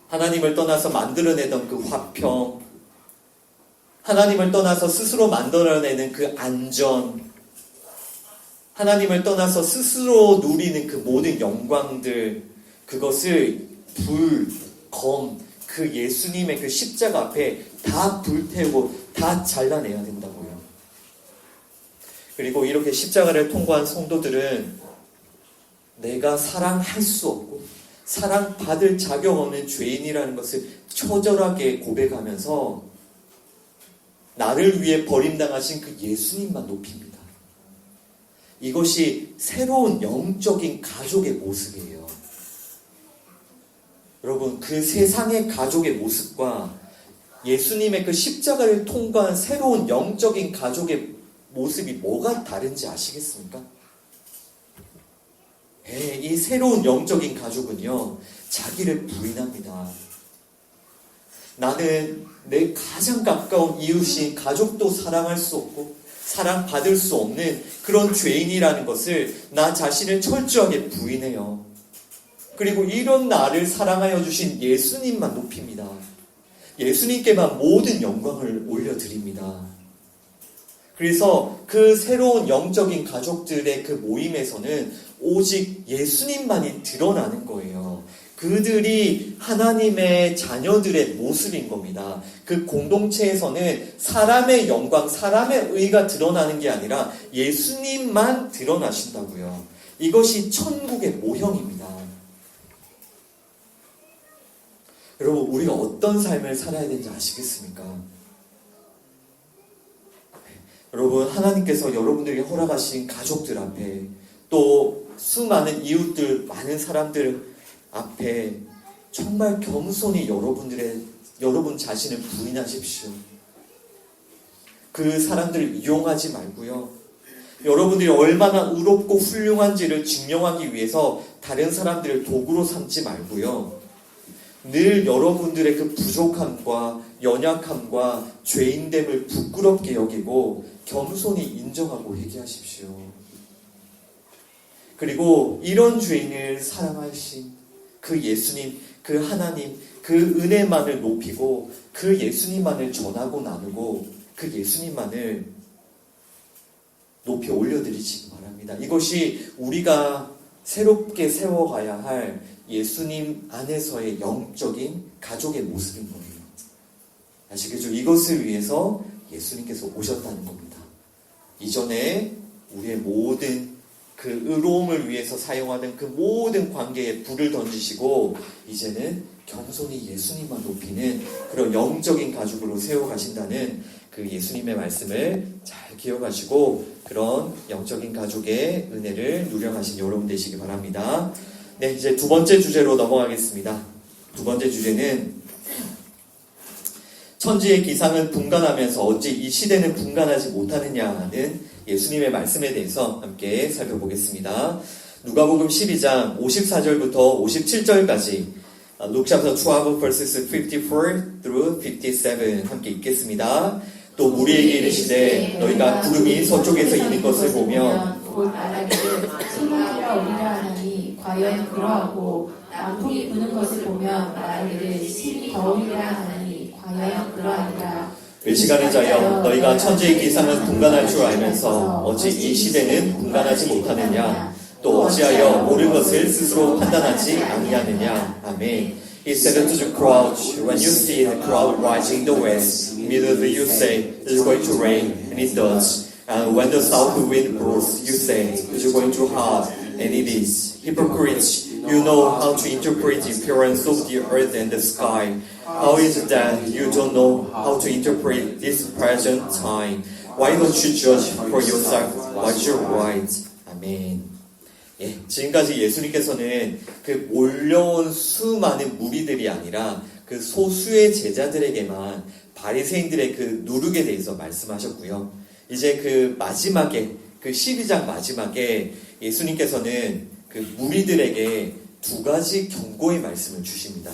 하나님을 떠나서 만들어내던 그 화평, 하나님을 떠나서 스스로 만들어내는 그 안전, 하나님을 떠나서 스스로 누리는 그 모든 영광들, 그것을 불, 검, 그 예수님의 그 십자가 앞에 다 불태우고 다 잘라내야 된다고요. 그리고 이렇게 십자가를 통과한 성도들은 내가 사랑할 수 없고 사랑받을 자격 없는 죄인이라는 것을 처절하게 고백하면서 나를 위해 버림당하신 그 예수님만 높입니다. 이것이 새로운 영적인 가족의 모습이에요. 여러분, 그 세상의 가족의 모습과 예수님의 그 십자가를 통과한 새로운 영적인 가족의 모습이 뭐가 다른지 아시겠습니까? 이 새로운 영적인 가족은요, 자기를 부인합니다. 나는 내 가장 가까운 이웃인 가족도 사랑할 수 없고 사랑받을 수 없는 그런 죄인이라는 것을 나 자신을 철저하게 부인해요. 그리고 이런 나를 사랑하여 주신 예수님만 높입니다. 예수님께만 모든 영광을 올려드립니다. 그래서 그 새로운 영적인 가족들의 그 모임에서는 오직 예수님만이 드러나는 거예요. 그들이 하나님의 자녀들의 모습인 겁니다. 그 공동체에서는 사람의 영광, 사람의 의가 드러나는 게 아니라 예수님만 드러나신다고요. 이것이 천국의 모형입니다. 여러분, 우리가 어떤 삶을 살아야 되는지 아시겠습니까? 여러분, 하나님께서 여러분들에게 허락하신 가족들 앞에 또 수많은 이웃들, 많은 사람들 앞에 정말 겸손히 여러분 자신을 부인하십시오. 그 사람들을 이용하지 말고요. 여러분들이 얼마나 의롭고 훌륭한지를 증명하기 위해서 다른 사람들을 도구로 삼지 말고요. 늘 여러분들의 그 부족함과 연약함과 죄인됨을 부끄럽게 여기고 겸손히 인정하고 회개하십시오. 그리고 이런 죄인을 사랑하신 그 예수님, 그 하나님, 그 은혜만을 높이고 그 예수님만을 전하고 나누고 그 예수님만을 높이 올려드리시기 바랍니다. 이것이 우리가 새롭게 세워가야 할 예수님 안에서의 영적인 가족의 모습인 거예요. 아시겠죠? 이것을 위해서 예수님께서 오셨다는 겁니다. 이전에 우리의 모든 그 의로움을 위해서 사용하는 그 모든 관계에 불을 던지시고 이제는 겸손히 예수님만 높이는 그런 영적인 가족으로 세워가신다는 그 예수님의 말씀을 잘 기억하시고 그런 영적인 가족의 은혜를 누려가신 여러분 되시기 바랍니다. 네, 이제 두 번째 주제로 넘어가겠습니다. 두 번째 주제는 천지의 기상은 분간하면서 어찌 이 시대는 분간하지 못하느냐는 예수님의 말씀에 대해서 함께 살펴보겠습니다. 누가복음 12장 54절부터 57절까지 Luke chapter 12 verses 54 through 57 함께 읽겠습니다. 또 무리에게 이르시되 너희가 구름이 서쪽에서 이는 것을 보면 곧 말하기를 신문지라 오리라 하나니 과연 그러하고 남풍이 부는 것을 보면 말하기를 심히 더우리라 하나니 과연 그러하리라. 을시간의 자여 너희가 천지의 기상은 분간할 줄 알면서 어찌 이 시대는 분간하지 못하느냐 또 어찌하여 옳은 것을 스스로 판단하지 아니하느냐. 아멘. He said unto the crowd, when you see the crowd rising in the west, immediately you say, it is going to rain, and it does. And when the south wind blows, you say, it is going to hard, and it is. Hypocrites, you know how to interpret the appearance of the earth and the sky. How is it that you don't know how to interpret this present time? Why don't you judge for yourself what you right? 아멘. 예, 지금까지 예수님께서는 그 몰려온 수많은 무리들이 아니라 그 소수의 제자들에게만 바리새인들의 그 누룩에 대해서 말씀하셨고요. 이제 그 마지막에 그 12장 마지막에 예수님께서는 그 무리들에게 두 가지 경고의 말씀을 주십니다.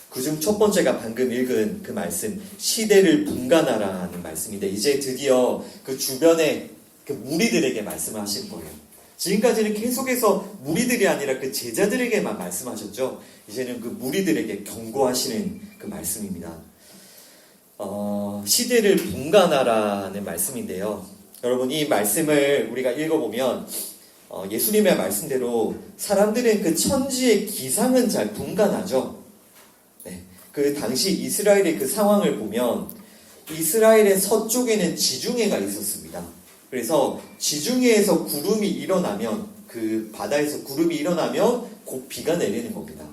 그중 첫 번째가 방금 읽은 그 말씀, 시대를 분간하라는 말씀인데 이제 드디어 그 주변의 그 무리들에게 말씀을 하신 거예요. 지금까지는 계속해서 무리들이 아니라 그 제자들에게만 말씀하셨죠. 이제는 그 무리들에게 경고하시는 그 말씀입니다. 시대를 분간하라는 말씀인데요. 여러분, 이 말씀을 우리가 읽어보면 예수님의 말씀대로 사람들은 그 천지의 기상은 잘 분간하죠. 네, 그 당시 이스라엘의 그 상황을 보면 이스라엘의 서쪽에는 지중해가 있었습니다. 그래서 지중해에서 구름이 일어나면 그 바다에서 구름이 일어나면 곧 비가 내리는 겁니다.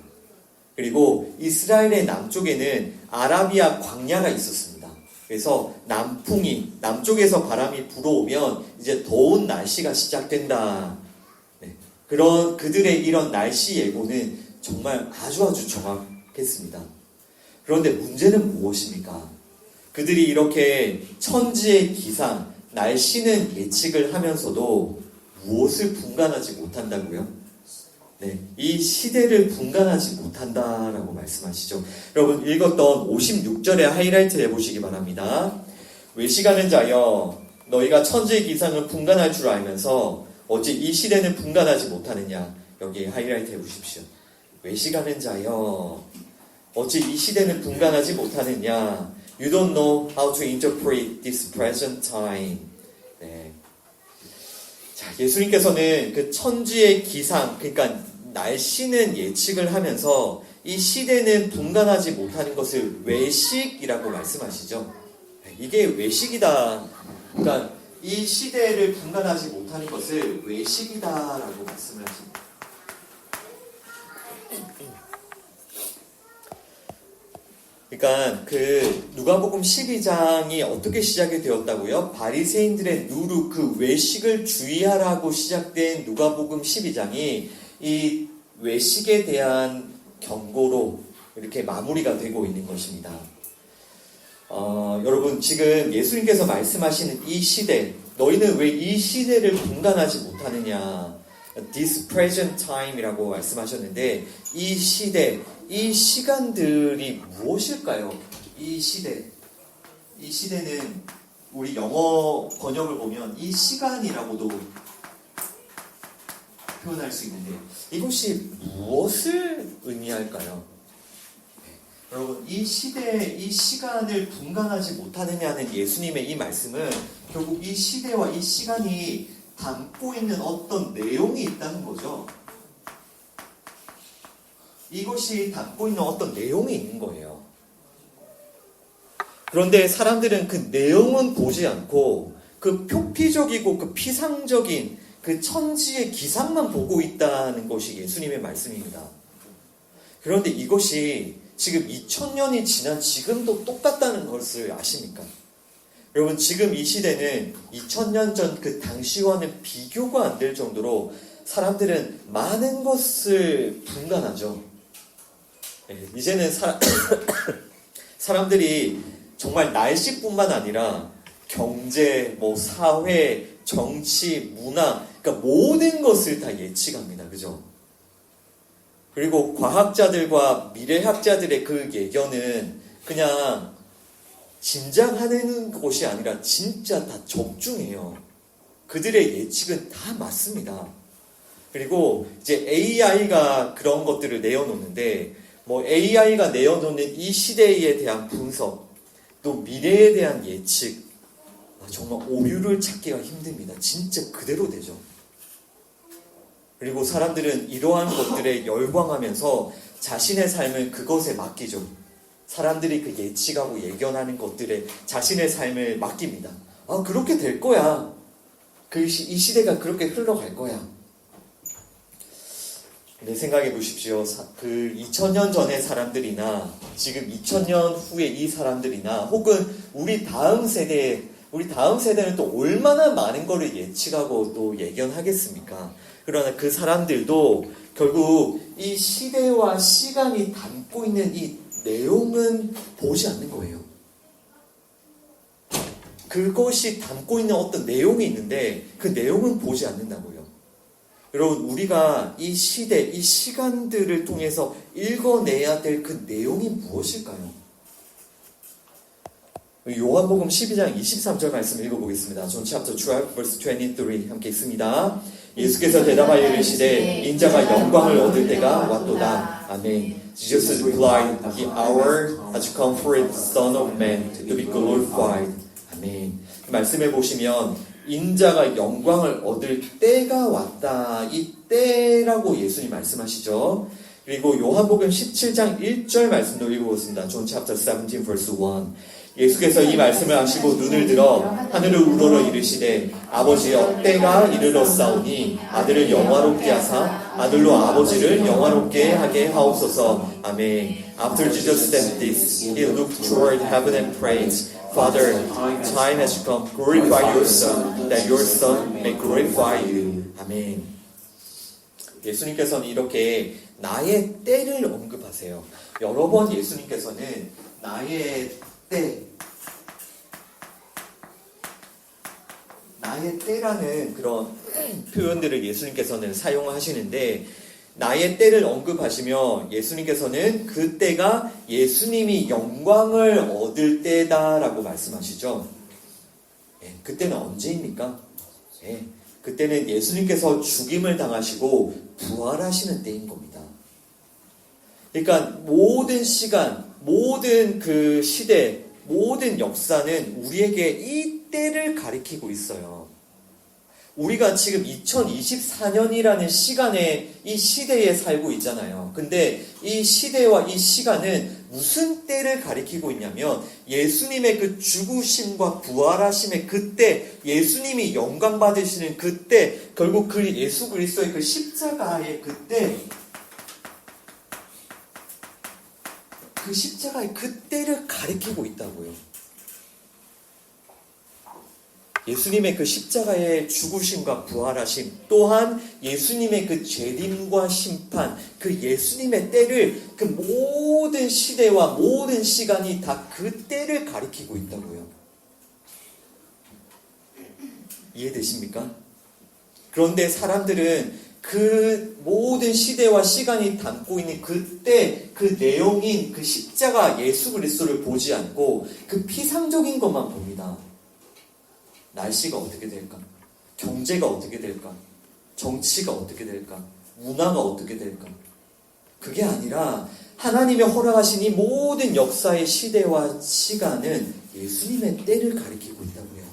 그리고 이스라엘의 남쪽에는 아라비아 광야가 있었습니다. 그래서 남풍이 남쪽에서 바람이 불어오면 이제 더운 날씨가 시작된다. 네. 그런 그들의 이런 날씨 예보는 정말 아주 정확했습니다. 그런데 문제는 무엇입니까? 그들이 이렇게 천지의 기상 날씨는 예측을 하면서도 무엇을 분간하지 못한다고요? 네, 이 시대를 분간하지 못한다라고 말씀하시죠. 여러분 읽었던 56절의 하이라이트 해보시기 바랍니다. 외식하는 자여 너희가 천지의 기상을 분간할 줄 알면서 어찌 이 시대는 분간하지 못하느냐. 여기 하이라이트 해보십시오. 외식하는 자여 어찌 이 시대는 분간하지 못하느냐. You don't know how to interpret this present time. 네. 자, 예수님께서는 그 천지의 기상, 그러니까 날씨는 예측을 하면서 이 시대는 분간하지 못하는 것을 외식이라고 말씀하시죠. 이게 외식이다. 그러니까 이 시대를 분간하지 못하는 것을 외식이다라고 말씀을 하십니다. 그러니까 그 누가복음 12장이 어떻게 시작이 되었다고요? 바리새인들의 누룩, 그 외식을 주의하라고 시작된 누가복음 12장이 이 외식에 대한 경고로 이렇게 마무리가 되고 있는 것입니다. 여러분 지금 예수님께서 말씀하시는 이 시대, 너희는 왜 이 시대를 분간하지 못하느냐? This present time이라고 말씀하셨는데 이 시대, 이 시간들이 무엇일까요? 이 시대는 우리 영어 번역을 보면 이 시간이라고도 표현할 수 있는데 이것이 무엇을 의미할까요? 여러분 이 시대, 이 시간을 분간하지 못하느냐는 예수님의 이 말씀은 결국 이 시대와 이 시간이 담고 있는 어떤 내용이 있다는 거죠. 이것이 담고 있는 어떤 내용이 있는 거예요. 그런데 사람들은 그 내용은 보지 않고 그 표피적이고 그 피상적인 그 천지의 기상만 보고 있다는 것이 예수님의 말씀입니다. 그런데 이것이 지금 2000년이 지난 지금도 똑같다는 것을 아십니까? 여러분 지금 이 시대는 2000년 전 그 당시와는 비교가 안 될 정도로 사람들은 많은 것을 분간하죠. 이제는 사람들이 정말 날씨뿐만 아니라 경제, 사회, 정치, 문화, 그러니까 모든 것을 다 예측합니다. 그죠? 그리고 과학자들과 미래학자들의 그 예견은 그냥 짐작하는 것이 아니라 진짜 다 적중해요. 그들의 예측은 다 맞습니다. 그리고 이제 AI가 그런 것들을 내어놓는데 AI가 내어놓는 이 시대에 대한 분석, 또 미래에 대한 예측, 정말 오류를 찾기가 힘듭니다. 진짜 그대로 되죠. 그리고 사람들은 이러한 것들에 열광하면서 자신의 삶을 그것에 맡기죠. 사람들이 그 예측하고 예견하는 것들에 자신의 삶을 맡깁니다. 그렇게 될 거야. 이 시대가 그렇게 흘러갈 거야. 근데 생각해 보십시오. 그 2000년 전의 사람들이나 지금 2000년 후에 이 사람들이나 혹은 우리 다음 세대는 또 얼마나 많은 거를 예측하고 또 예견하겠습니까? 그러나 그 사람들도 결국 이 시대와 시간이 담고 있는 이 내용은 보지 않는 거예요. 그것이 담고 있는 어떤 내용이 있는데 그 내용은 보지 않는다고요. 여러분 우리가 이 시대, 이 시간들을 통해서 읽어내야 될 그 내용이 무엇일까요? 요한복음 12장 23절 말씀 읽어보겠습니다. John chapter 12 verse 23 함께 읽습니다. 예수께서 대답하여 이르시되 인자가 영광을 얻을 때가 왔도다. 아멘. Jesus replied, The hour has come for the Son of Man to be glorified. 아멘. 말씀해 보시면 인자가 영광을 얻을 때가 왔다. 이 때라고 예수님 말씀하시죠. 그리고 요한복음 17장 1절 말씀도 읽어보겠습니다. John chapter 17 verse 1. 예수께서 이 말씀을 하시고 눈을 들어 하늘을 우러러 이르시되 아버지여 때가 이르렀사오니 아들을 영화롭게 하사 아들로 아버지를 영화롭게 하게 하옵소서. 아멘. After Jesus said this, he looked toward heaven and prayed, Father, time has come. Glorify your Son, that your Son may glorify you. 아멘. 예수님께서는 이렇게 나의 때를 언급하세요. 여러 번 예수님께서는 나의 때라는 그런 표현들을 예수님께서는 사용하시는데 나의 때를 언급하시며 예수님께서는 그 때가 예수님이 영광을 얻을 때다라고 말씀하시죠. 그때는 언제입니까? 그때는 예수님께서 죽임을 당하시고 부활하시는 때인 겁니다. 그러니까 모든 시간, 모든 그 시대, 모든 역사는 우리에게 이 때를 가리키고 있어요. 우리가 지금 2024년이라는 시간에 이 시대에 살고 있잖아요. 근데 이 시대와 이 시간은 무슨 때를 가리키고 있냐면 예수님의 그 죽으심과 부활하심의 그때, 예수님이 영광 받으시는 그때, 결국 그 예수 그리스도의 그 십자가의 그때, 그 십자가의 그때를 가리키고 있다고요. 예수님의 그 십자가의 죽으심과 부활하심, 또한 예수님의 그 재림과 심판, 그 예수님의 때를, 그 모든 시대와 모든 시간이 다 그 때를 가리키고 있다고요. 이해되십니까? 그런데 사람들은 그 모든 시대와 시간이 담고 있는 그때 그 내용인 그 십자가 예수 그리스도를 보지 않고 그 피상적인 것만 봅니다. 날씨가 어떻게 될까? 경제가 어떻게 될까? 정치가 어떻게 될까? 문화가 어떻게 될까? 그게 아니라 하나님의 허락하신 이 모든 역사의 시대와 시간은 예수님의 때를 가리키고 있다고요.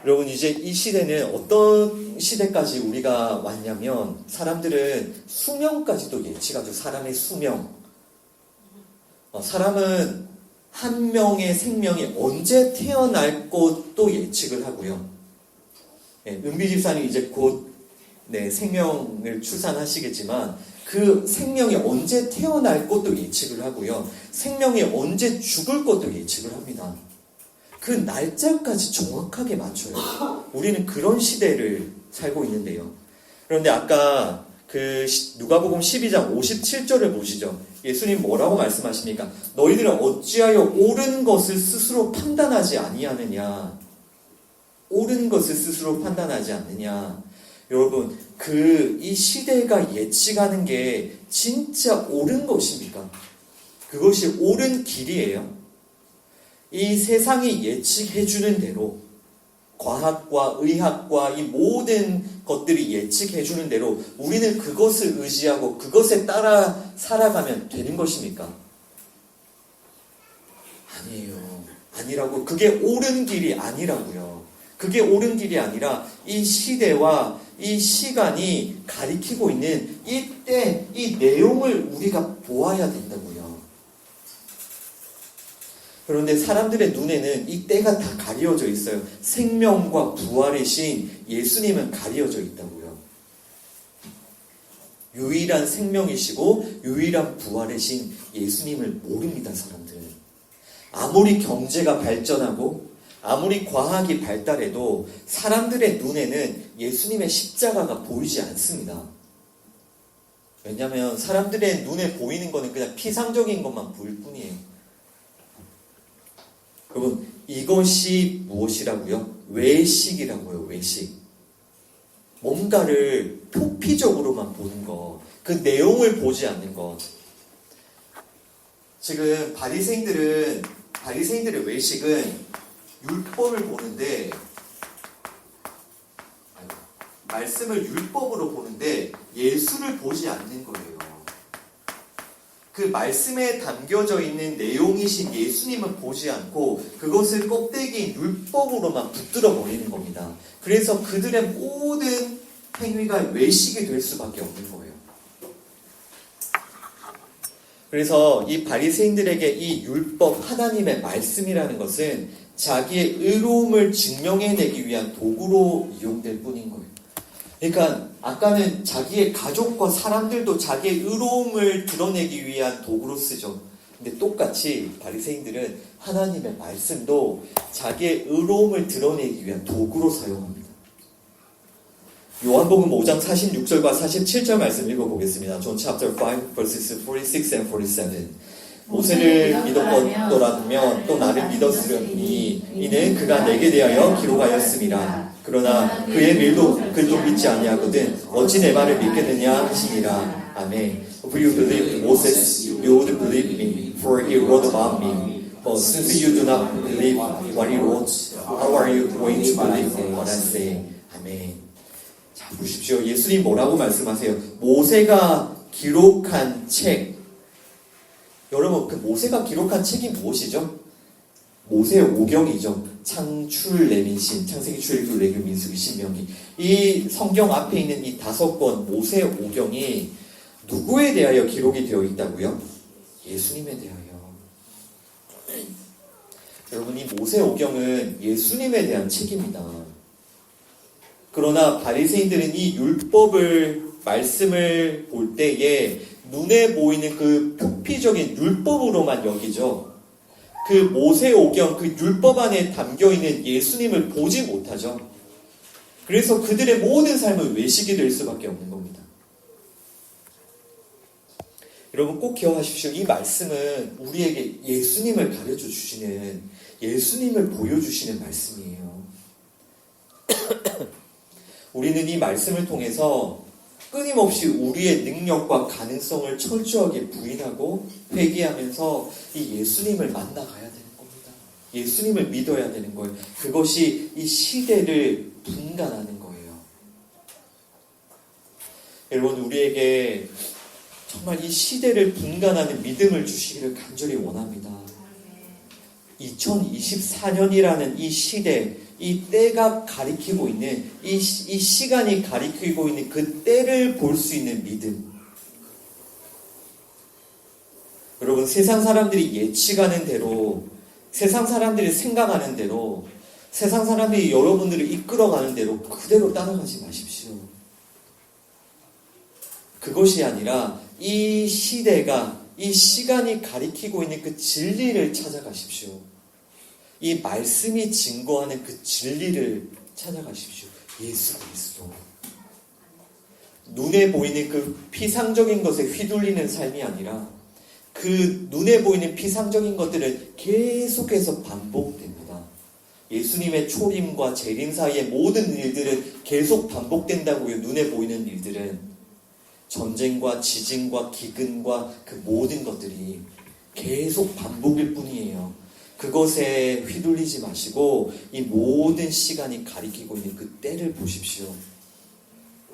여러분, 이제 이 시대는 어떤 시대까지 우리가 왔냐면 사람들은 수명까지도 예측하죠. 사람의 수명. 사람은 한 명의 생명이 언제 태어날 것도 예측을 하고요. 은비 집사님 이제 곧 생명을 출산하시겠지만 그 생명이 언제 태어날 것도 예측을 하고요. 생명이 언제 죽을 것도 예측을 합니다. 그 날짜까지 정확하게 맞춰요. 우리는 그런 시대를 살고 있는데요. 그런데 아까 그 누가복음 12장 57절을 보시죠. 예수님 뭐라고 말씀하십니까? 너희들은 어찌하여 옳은 것을 스스로 판단하지 아니하느냐? 옳은 것을 스스로 판단하지 않느냐? 여러분, 이 시대가 예측하는 게 진짜 옳은 것입니까? 그것이 옳은 길이에요. 이 세상이 예측해주는 대로, 과학과 의학과 이 모든 것들이 예측해주는 대로 우리는 그것을 의지하고 그것에 따라 살아가면 되는 것입니까? 아니에요. 아니라고. 그게 옳은 길이 아니라고요. 그게 옳은 길이 아니라 이 시대와 이 시간이 가리키고 있는 이때, 이 내용을 우리가 보아야 된다고요. 그런데 사람들의 눈에는 이 때가 다 가려져 있어요. 생명과 부활의 신 예수님은 가려져 있다고요. 유일한 생명이시고 유일한 부활의 신 예수님을 모릅니다, 사람들은. 아무리 경제가 발전하고 아무리 과학이 발달해도 사람들의 눈에는 예수님의 십자가가 보이지 않습니다. 왜냐하면 사람들의 눈에 보이는 거는 그냥 피상적인 것만 보일 뿐이에요. 여러분, 이것이 무엇이라고요? 외식이라고요, 외식. 뭔가를 표피적으로만 보는 것, 그 내용을 보지 않는 것. 지금 바리새인들의 외식은 율법을 보는데, 말씀을 율법으로 보는데 예수를 보지 않는 거예요. 그 말씀에 담겨져 있는 내용이신 예수님은 보지 않고 그것을 껍데기인 율법으로만 붙들어 버리는 겁니다. 그래서 그들의 모든 행위가 외식이 될 수밖에 없는 거예요. 그래서 이 바리새인들에게 이 율법, 하나님의 말씀이라는 것은 자기의 의로움을 증명해내기 위한 도구로 이용될 뿐인 거예요. 그러니까 아까는 자기의 가족과 사람들도 자기의 의로움을 드러내기 위한 도구로 쓰죠. 근데 똑같이 바리새인들은 하나님의 말씀도 자기의 의로움을 드러내기 위한 도구로 사용합니다. 요한복음 5장 46절과 47절 말씀 읽어보겠습니다. John chapter 5 verses 46 and 47. 모세를 믿었더라면 또 나를 믿었으려니 이는 그가 내게 대하여 기록하였음이라. 그러나 그의 글도 믿지 아니하거든 어찌 내 말을 믿겠느냐 하시니라. 아멘. If you believe Moses, you would believe me, for he wrote about me. But since you do not believe what he wrote, how are you going to believe what I say? 아멘. 자, 보십시오. 예수님 뭐라고 말씀하세요? 모세가 기록한 책. 여러분, 그 모세가 기록한 책이 무엇이죠? 모세 오경이죠. 창출, 레민신, 창세기, 출애굽, 레위기, 민수기, 신명기. 이 성경 앞에 있는 이 5권 모세 오경이 누구에 대하여 기록이 되어 있다고요? 예수님에 대하여. 여러분, 이 모세 오경은 예수님에 대한 책입니다. 그러나 바리새인들은 이 율법을 말씀을 볼 때에 눈에 보이는 그 표피적인 율법으로만 여기죠. 그 모세 오경, 그 율법 안에 담겨있는 예수님을 보지 못하죠. 그래서 그들의 모든 삶은 외식이 될 수밖에 없는 겁니다. 여러분 꼭 기억하십시오. 이 말씀은 우리에게 예수님을 가르쳐 주시는, 예수님을 보여주시는 말씀이에요. 우리는 이 말씀을 통해서 끊임없이 우리의 능력과 가능성을 철저하게 부인하고 회개하면서 이 예수님을 만나가야 되는 겁니다. 예수님을 믿어야 되는 거예요. 그것이 이 시대를 분간하는 거예요. 여러분, 우리에게 정말 이 시대를 분간하는 믿음을 주시기를 간절히 원합니다. 2024년이라는 이 시대, 이 때가 가리키고 있는, 이 시간이 가리키고 있는 그 때를 볼 수 있는 믿음. 여러분, 세상 사람들이 예측하는 대로, 세상 사람들이 생각하는 대로, 세상 사람들이 여러분들을 이끌어가는 대로 그대로 따라가지 마십시오. 그것이 아니라 이 시대가, 이 시간이 가리키고 있는 그 진리를 찾아가십시오. 이 말씀이 증거하는 그 진리를 찾아가십시오. 예수 그리스도. 눈에 보이는 그 피상적인 것에 휘둘리는 삶이 아니라 그 눈에 보이는 피상적인 것들은 계속해서 반복됩니다. 예수님의 초림과 재림 사이의 모든 일들은 계속 반복된다고요. 눈에 보이는 일들은 전쟁과 지진과 기근과 그 모든 것들이 계속 반복일 뿐이에요. 그것에 휘둘리지 마시고 이 모든 시간이 가리키고 있는 그 때를 보십시오.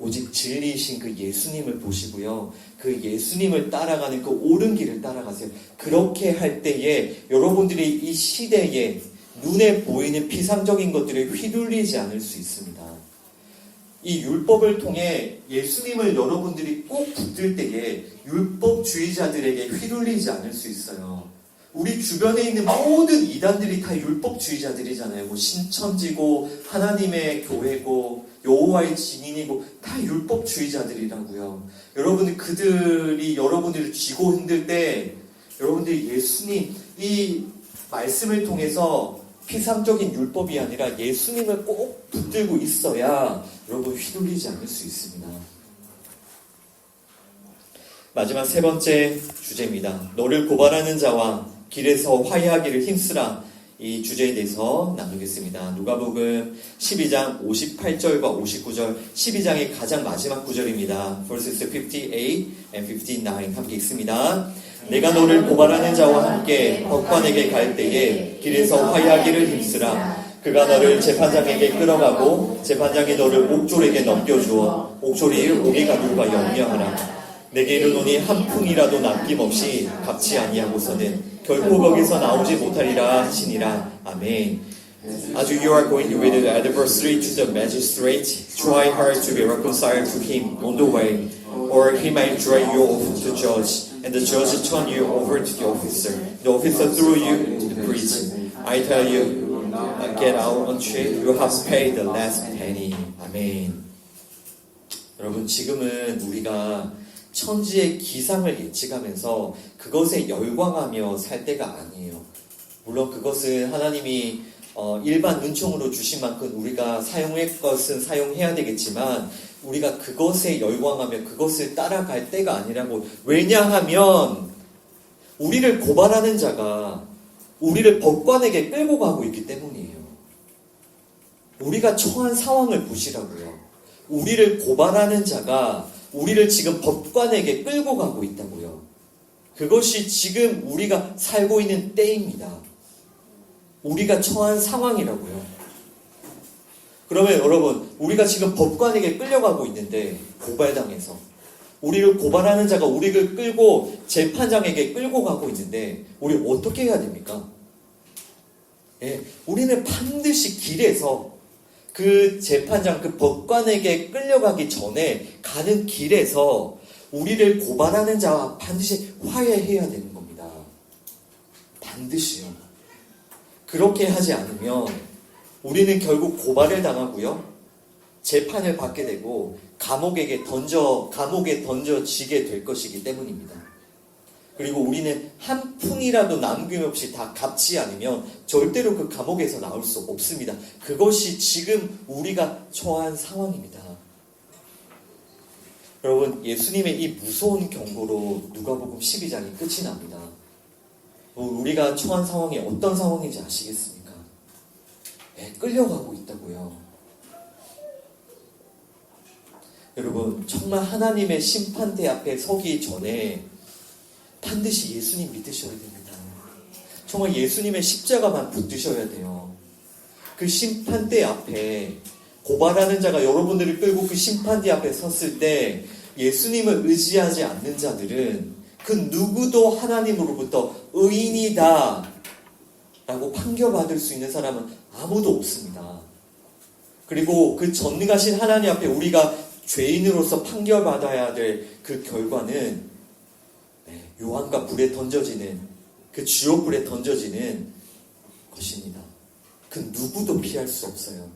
오직 진리이신 그 예수님을 보시고요. 그 예수님을 따라가는 그 옳은 길을 따라가세요. 그렇게 할 때에 여러분들이 이 시대에 눈에 보이는 피상적인 것들에 휘둘리지 않을 수 있습니다. 이 율법을 통해 예수님을 여러분들이 꼭 붙들 때에 율법주의자들에게 휘둘리지 않을 수 있어요. 우리 주변에 있는 모든 이단들이 다 율법주의자들이잖아요. 뭐 신천지고 하나님의 교회고 여호와의 증인이고 다 율법주의자들이라고요. 여러분 그들이 여러분들을 쥐고 흔들 때 여러분들이 예수님 이 말씀을 통해서 피상적인 율법이 아니라 예수님을 꼭 붙들고 있어야 여러분 휘둘리지 않을 수 있습니다. 마지막 세 번째 주제입니다. 너를 고발하는 자와 길에서 화해하기를 힘쓰라. 이 주제에 대해서 나누겠습니다. 누가복음 12장 58절과 59절, 12장의 가장 마지막 구절입니다. verses 58 and 59 함께 읽습니다. 내가 너를 고발하는 자와 함께 법관에게 갈 때에 길에서 화해하기를 힘쓰라. 그가 너를 재판장에게 끌어가고 재판장이 너를 옥졸에게 넘겨주어 옥졸이 오기가들과 염려하라. 내게 이르노니 한 푼이라도 남김없이 갚지 아니하고서는 결코 거기서 나오지 못하리라 하시니라. 아멘. As you are going with the adversary to the magistrate, try hard to be reconciled to him on the way, or he might drag you off to judge, and the judge turn you over to the officer throw you to the prison. I tell you, get out until you have paid the last penny. 아멘. 여러분 지금은 우리가 천지의 기상을 예측하면서 그것에 열광하며 살 때가 아니에요. 물론 그것은 하나님이 일반 은총으로 주신 만큼 우리가 사용할 것은 사용해야 되겠지만 우리가 그것에 열광하며 그것을 따라갈 때가 아니라고. 왜냐하면 우리를 고발하는 자가 우리를 법관에게 끌고 가고 있기 때문이에요. 우리가 처한 상황을 보시라고요. 우리를 고발하는 자가 우리를 지금 법관에게 끌고 가고 있다고요. 그것이 지금 우리가 살고 있는 때입니다. 우리가 처한 상황이라고요. 그러면 여러분, 우리가 지금 법관에게 끌려가고 있는데, 고발당해서 우리를 고발하는 자가 우리를 끌고 재판장에게 끌고 가고 있는데 우리 어떻게 해야 됩니까? 예, 우리는 반드시 길에서 그 재판장, 그 법관에게 끌려가기 전에 가는 길에서 우리를 고발하는 자와 반드시 화해해야 되는 겁니다. 반드시요. 그렇게 하지 않으면 우리는 결국 고발을 당하고요. 재판을 받게 되고 감옥에 던져지게 될 것이기 때문입니다. 그리고 우리는 한 푼이라도 남김없이 다 갚지 않으면 절대로 그 감옥에서 나올 수 없습니다. 그것이 지금 우리가 처한 상황입니다. 여러분, 예수님의 이 무서운 경고로 누가복음 12장이 끝이 납니다. 우리가 처한 상황이 어떤 상황인지 아시겠습니까? 네, 끌려가고 있다고요. 여러분, 정말 하나님의 심판대 앞에 서기 전에 반드시 예수님 믿으셔야 됩니다. 정말 예수님의 십자가만 붙드셔야 돼요. 그 심판대 앞에 고발하는 자가 여러분들을 끌고 그 심판대 앞에 섰을 때 예수님을 의지하지 않는 자들은 그 누구도 하나님으로부터 의인이다 라고 판결받을 수 있는 사람은 아무도 없습니다. 그리고 그 전능하신 하나님 앞에 우리가 죄인으로서 판결받아야 될 그 결과는 요한과 불에 던져지는, 그 지옥불에 던져지는 것입니다. 그 누구도 피할 수 없어요.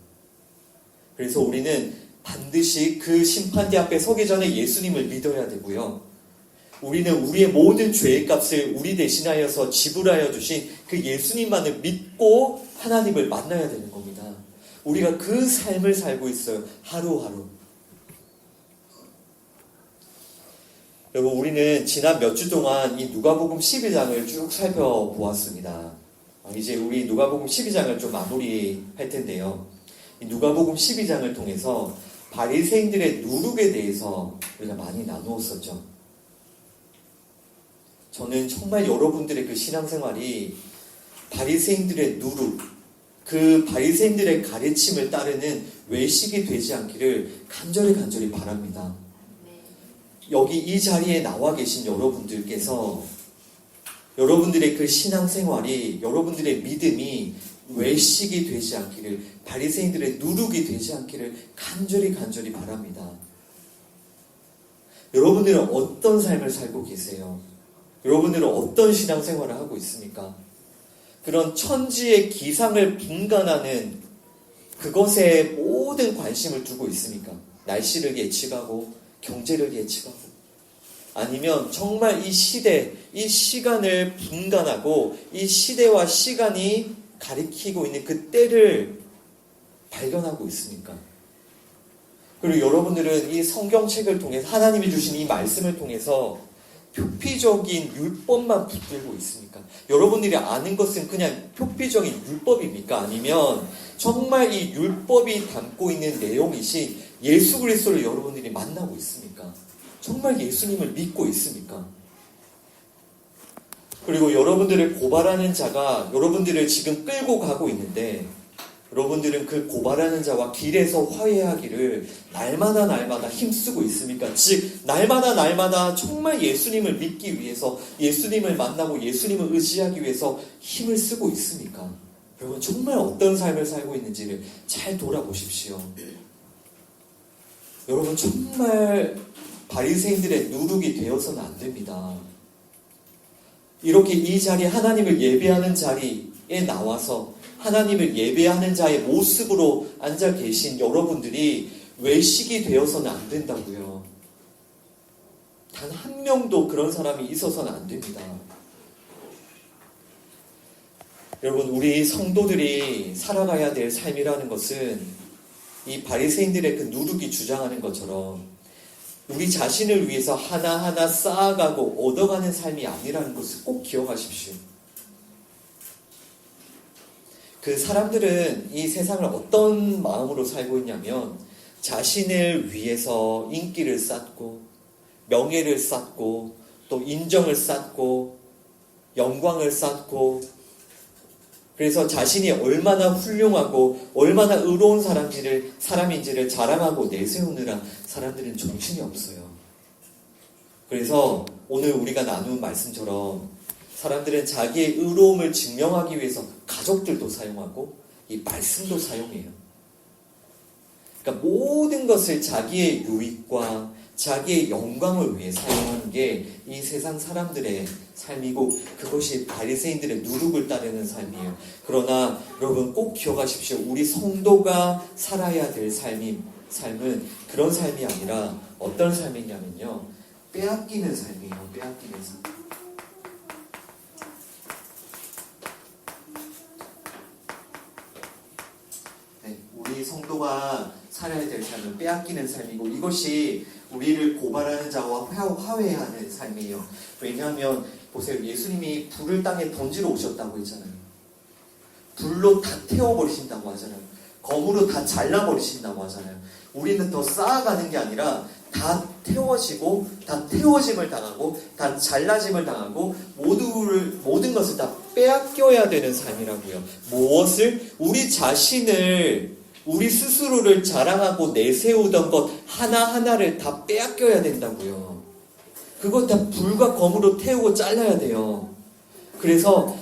그래서 우리는 반드시 그 심판대 앞에 서기 전에 예수님을 믿어야 되고요. 우리는 우리의 모든 죄의 값을 우리 대신하여서 지불하여 주신 그 예수님만을 믿고 하나님을 만나야 되는 겁니다. 우리가 그 삶을 살고 있어요. 하루하루. 여러분, 우리는 지난 몇 주 동안 이 누가복음 12장을 쭉 살펴보았습니다. 이제 우리 누가복음 12장을 좀 마무리할 텐데요. 이 누가복음 12장을 통해서 바리새인들의 누룩에 대해서 우리가 많이 나누었었죠. 저는 정말 여러분들의 그 신앙생활이 바리새인들의 누룩, 그 바리새인들의 가르침을 따르는 외식이 되지 않기를 간절히 바랍니다. 여기 이 자리에 나와 계신 여러분들께서 여러분들의 그 신앙생활이, 여러분들의 믿음이 외식이 되지 않기를, 바리새인들의 누룩이 되지 않기를 간절히 바랍니다. 여러분들은 어떤 삶을 살고 계세요? 여러분들은 어떤 신앙생활을 하고 있습니까? 그런 천지의 기상을 분간하는 그것에 모든 관심을 두고 있습니까? 날씨를 예측하고 경제를 예측하고, 아니면 정말 이 시대, 이 시간을 분간하고 이 시대와 시간이 가리키고 있는 그 때를 발견하고 있습니까? 그리고 여러분들은 이 성경책을 통해서 하나님이 주신 이 말씀을 통해서 표피적인 율법만 붙들고 있습니까? 여러분들이 아는 것은 그냥 표피적인 율법입니까? 아니면 정말 이 율법이 담고 있는 내용이신 예수 그리스도를 여러분들이 만나고 있습니까? 정말 예수님을 믿고 있습니까? 그리고 여러분들을 고발하는 자가 여러분들을 지금 끌고 가고 있는데 여러분들은 그 고발하는 자와 길에서 화해하기를 날마다 힘쓰고 있습니까? 즉 날마다 정말 예수님을 믿기 위해서, 예수님을 만나고 예수님을 의지하기 위해서 힘을 쓰고 있습니까? 여러분, 정말 어떤 삶을 살고 있는지를 잘 돌아보십시오. 여러분, 정말 바리새인들의 누룩이 되어서는 안 됩니다. 이렇게 이 자리에, 하나님을 예배하는 자리에 나와서 하나님을 예배하는 자의 모습으로 앉아 계신 여러분들이 외식이 되어서는 안 된다고요. 단 한 명도 그런 사람이 있어서는 안 됩니다. 여러분, 우리 성도들이 살아가야 될 삶이라는 것은 이 바리새인들의 그 누룩이 주장하는 것처럼 우리 자신을 위해서 하나하나 쌓아가고 얻어가는 삶이 아니라는 것을 꼭 기억하십시오. 그 사람들은 이 세상을 어떤 마음으로 살고 있냐면 자신을 위해서 인기를 쌓고 명예를 쌓고 또 인정을 쌓고 영광을 쌓고 그래서 자신이 얼마나 훌륭하고 얼마나 의로운 사람인지를 자랑하고 내세우느라 사람들은 정신이 없어요. 그래서 오늘 우리가 나눈 말씀처럼 사람들은 자기의 의로움을 증명하기 위해서 가족들도 사용하고 이 말씀도 사용해요. 그러니까 모든 것을 자기의 유익과 자기의 영광을 위해 사용하는 게 이 세상 사람들의 삶이고 그것이 바리새인들의 누룩을 따르는 삶이에요. 그러나 여러분 꼭 기억하십시오. 우리 성도가 살아야 될 삶은 그런 삶이 아니라 어떤 삶이냐면요. 빼앗기는 삶이에요. 빼앗기는 삶. 네, 우리 성도가 살아야 될 삶은 빼앗기는 삶이고 이것이 우리를 고발하는 자와 화해하는 삶이에요. 왜냐하면 보세요. 예수님이 불을 땅에 던지러 오셨다고 했잖아요. 불로 다 태워버리신다고 하잖아요. 검으로 다 잘라버리신다고 하잖아요. 우리는 더 쌓아가는 게 아니라 다 태워지고 다 태워짐을 당하고 다 잘라짐을 당하고 모든 것을 다 빼앗겨야 되는 삶이라고요. 무엇을? 우리 자신을 우리 스스로를 자랑하고 내세우던 것 하나하나를 다 빼앗겨야 된다고요. 그것 다 불과 검으로 태우고 잘라야 돼요. 그래서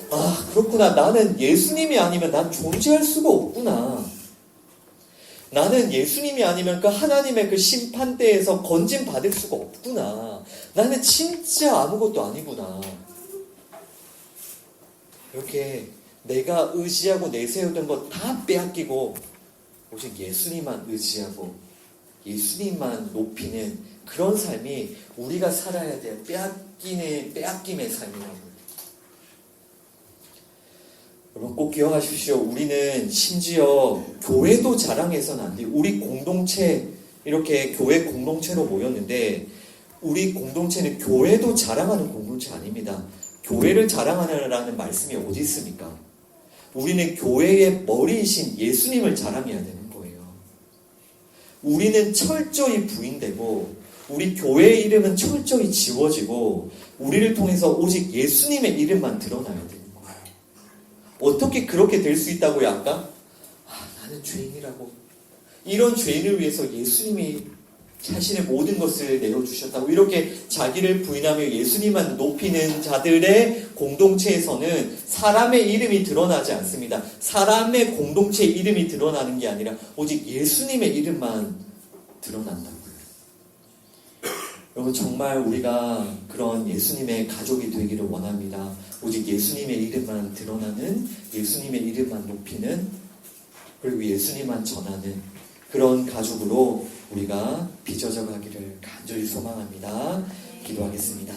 그렇구나. 나는 예수님이 아니면 난 존재할 수가 없구나. 나는 예수님이 아니면 그 하나님의 그 심판대에서 건진 받을 수가 없구나. 나는 진짜 아무것도 아니구나. 이렇게 내가 의지하고 내세우던 것 다 빼앗기고 오직 예수님만 의지하고 예수님만 높이는 그런 삶이 우리가 살아야 될 빼앗김의 삶이라고요. 여러분 꼭 기억하십시오. 우리는 심지어 교회도 자랑해서는 안 돼요. 우리 공동체 이렇게 교회 공동체로 모였는데 우리 공동체는 교회도 자랑하는 공동체 아닙니다. 교회를 자랑하라는 말씀이 어디 있습니까? 우리는 교회의 머리이신 예수님을 자랑해야 되는 거예요. 우리는 철저히 부인되고 우리 교회의 이름은 철저히 지워지고 우리를 통해서 오직 예수님의 이름만 드러나야 되는 거예요. 어떻게 그렇게 될 수 있다고요? 아까 나는 죄인이라고 이런 죄인을 위해서 예수님이 자신의 모든 것을 내어주셨다고 이렇게 자기를 부인하며 예수님만 높이는 자들의 공동체에서는 사람의 이름이 드러나지 않습니다. 사람의 공동체의 이름이 드러나는 게 아니라 오직 예수님의 이름만 드러난다고요. 여러분 정말 우리가 그런 예수님의 가족이 되기를 원합니다. 오직 예수님의 이름만 드러나는 예수님의 이름만 높이는 그리고 예수님만 전하는 그런 가족으로 우리가 빚어져 가기를 간절히 소망합니다. 기도하겠습니다.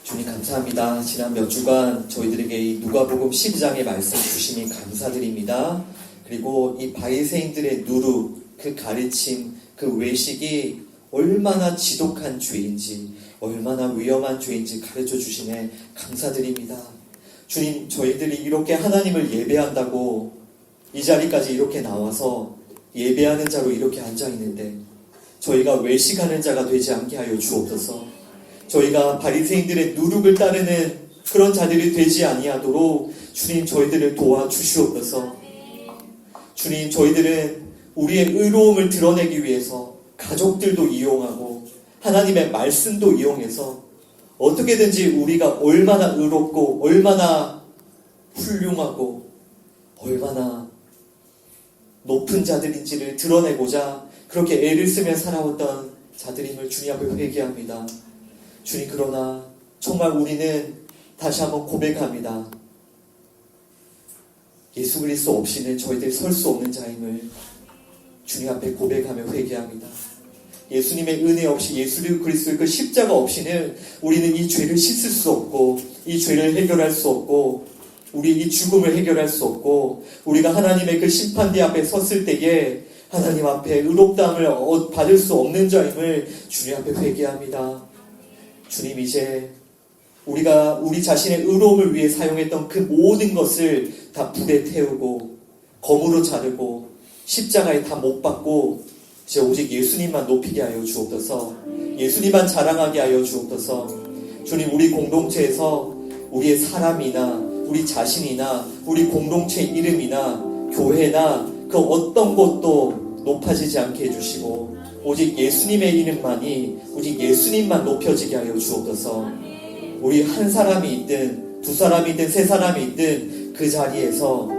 주님 감사합니다. 지난 몇 주간 저희들에게 이 누가복음 12장의 말씀 주심이 감사드립니다. 그리고 이 바리새인들의 누룩, 그 가르침, 그 외식이 얼마나 지독한 죄인지, 얼마나 위험한 죄인지 가르쳐 주시네 감사드립니다. 주님, 저희들이 이렇게 하나님을 예배한다고 이 자리까지 이렇게 나와서 예배하는 자로 이렇게 앉아있는데 저희가 외식하는 자가 되지 않게 하여 주옵소서. 저희가 바리새인들의 누룩을 따르는 그런 자들이 되지 아니하도록 주님 저희들을 도와주시옵소서. 주님 저희들은 우리의 의로움을 드러내기 위해서 가족들도 이용하고 하나님의 말씀도 이용해서 어떻게든지 우리가 얼마나 의롭고 얼마나 훌륭하고 얼마나 높은 자들인지를 드러내고자 그렇게 애를 쓰며 살아왔던 자들임을 주님 앞에 회개합니다. 주님 그러나 정말 우리는 다시 한번 고백합니다. 예수 그리스도 없이는 저희들 설 수 없는 자임을 주님 앞에 고백하며 회개합니다. 예수님의 은혜 없이 예수 그리스도의 그 십자가 없이는 우리는 이 죄를 씻을 수 없고 이 죄를 해결할 수 없고 우리 이 죽음을 해결할 수 없고 우리가 하나님의 그 심판대 앞에 섰을 때에 하나님 앞에 의롭다함을 받을 수 없는 자임을 주님 앞에 회개합니다. 주님, 이제 우리 자신의 의로움을 위해 사용했던 그 모든 것을 다 불에 태우고 검으로 자르고 십자가에 다 못 박고 이제 오직 예수님만 높이게 하여 주옵소서. 예수님만 자랑하게 하여 주옵소서. 주님, 우리 공동체에서 우리의 사람이나 우리 자신이나 우리 공동체 이름이나 교회나 그 어떤 것도 높아지지 않게 해주시고 오직 예수님의 이름만이, 오직 예수님만 높여지게 하여 주옵소서. 우리 한 사람이 있든 두 사람이 있든 세 사람이 있든 그 자리에서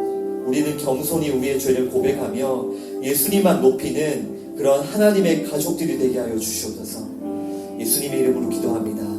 우리는 겸손히 우리의 죄를 고백하며 예수님만 높이는 그런 하나님의 가족들이 되게 하여 주시옵소서. 예수님의 이름으로 기도합니다.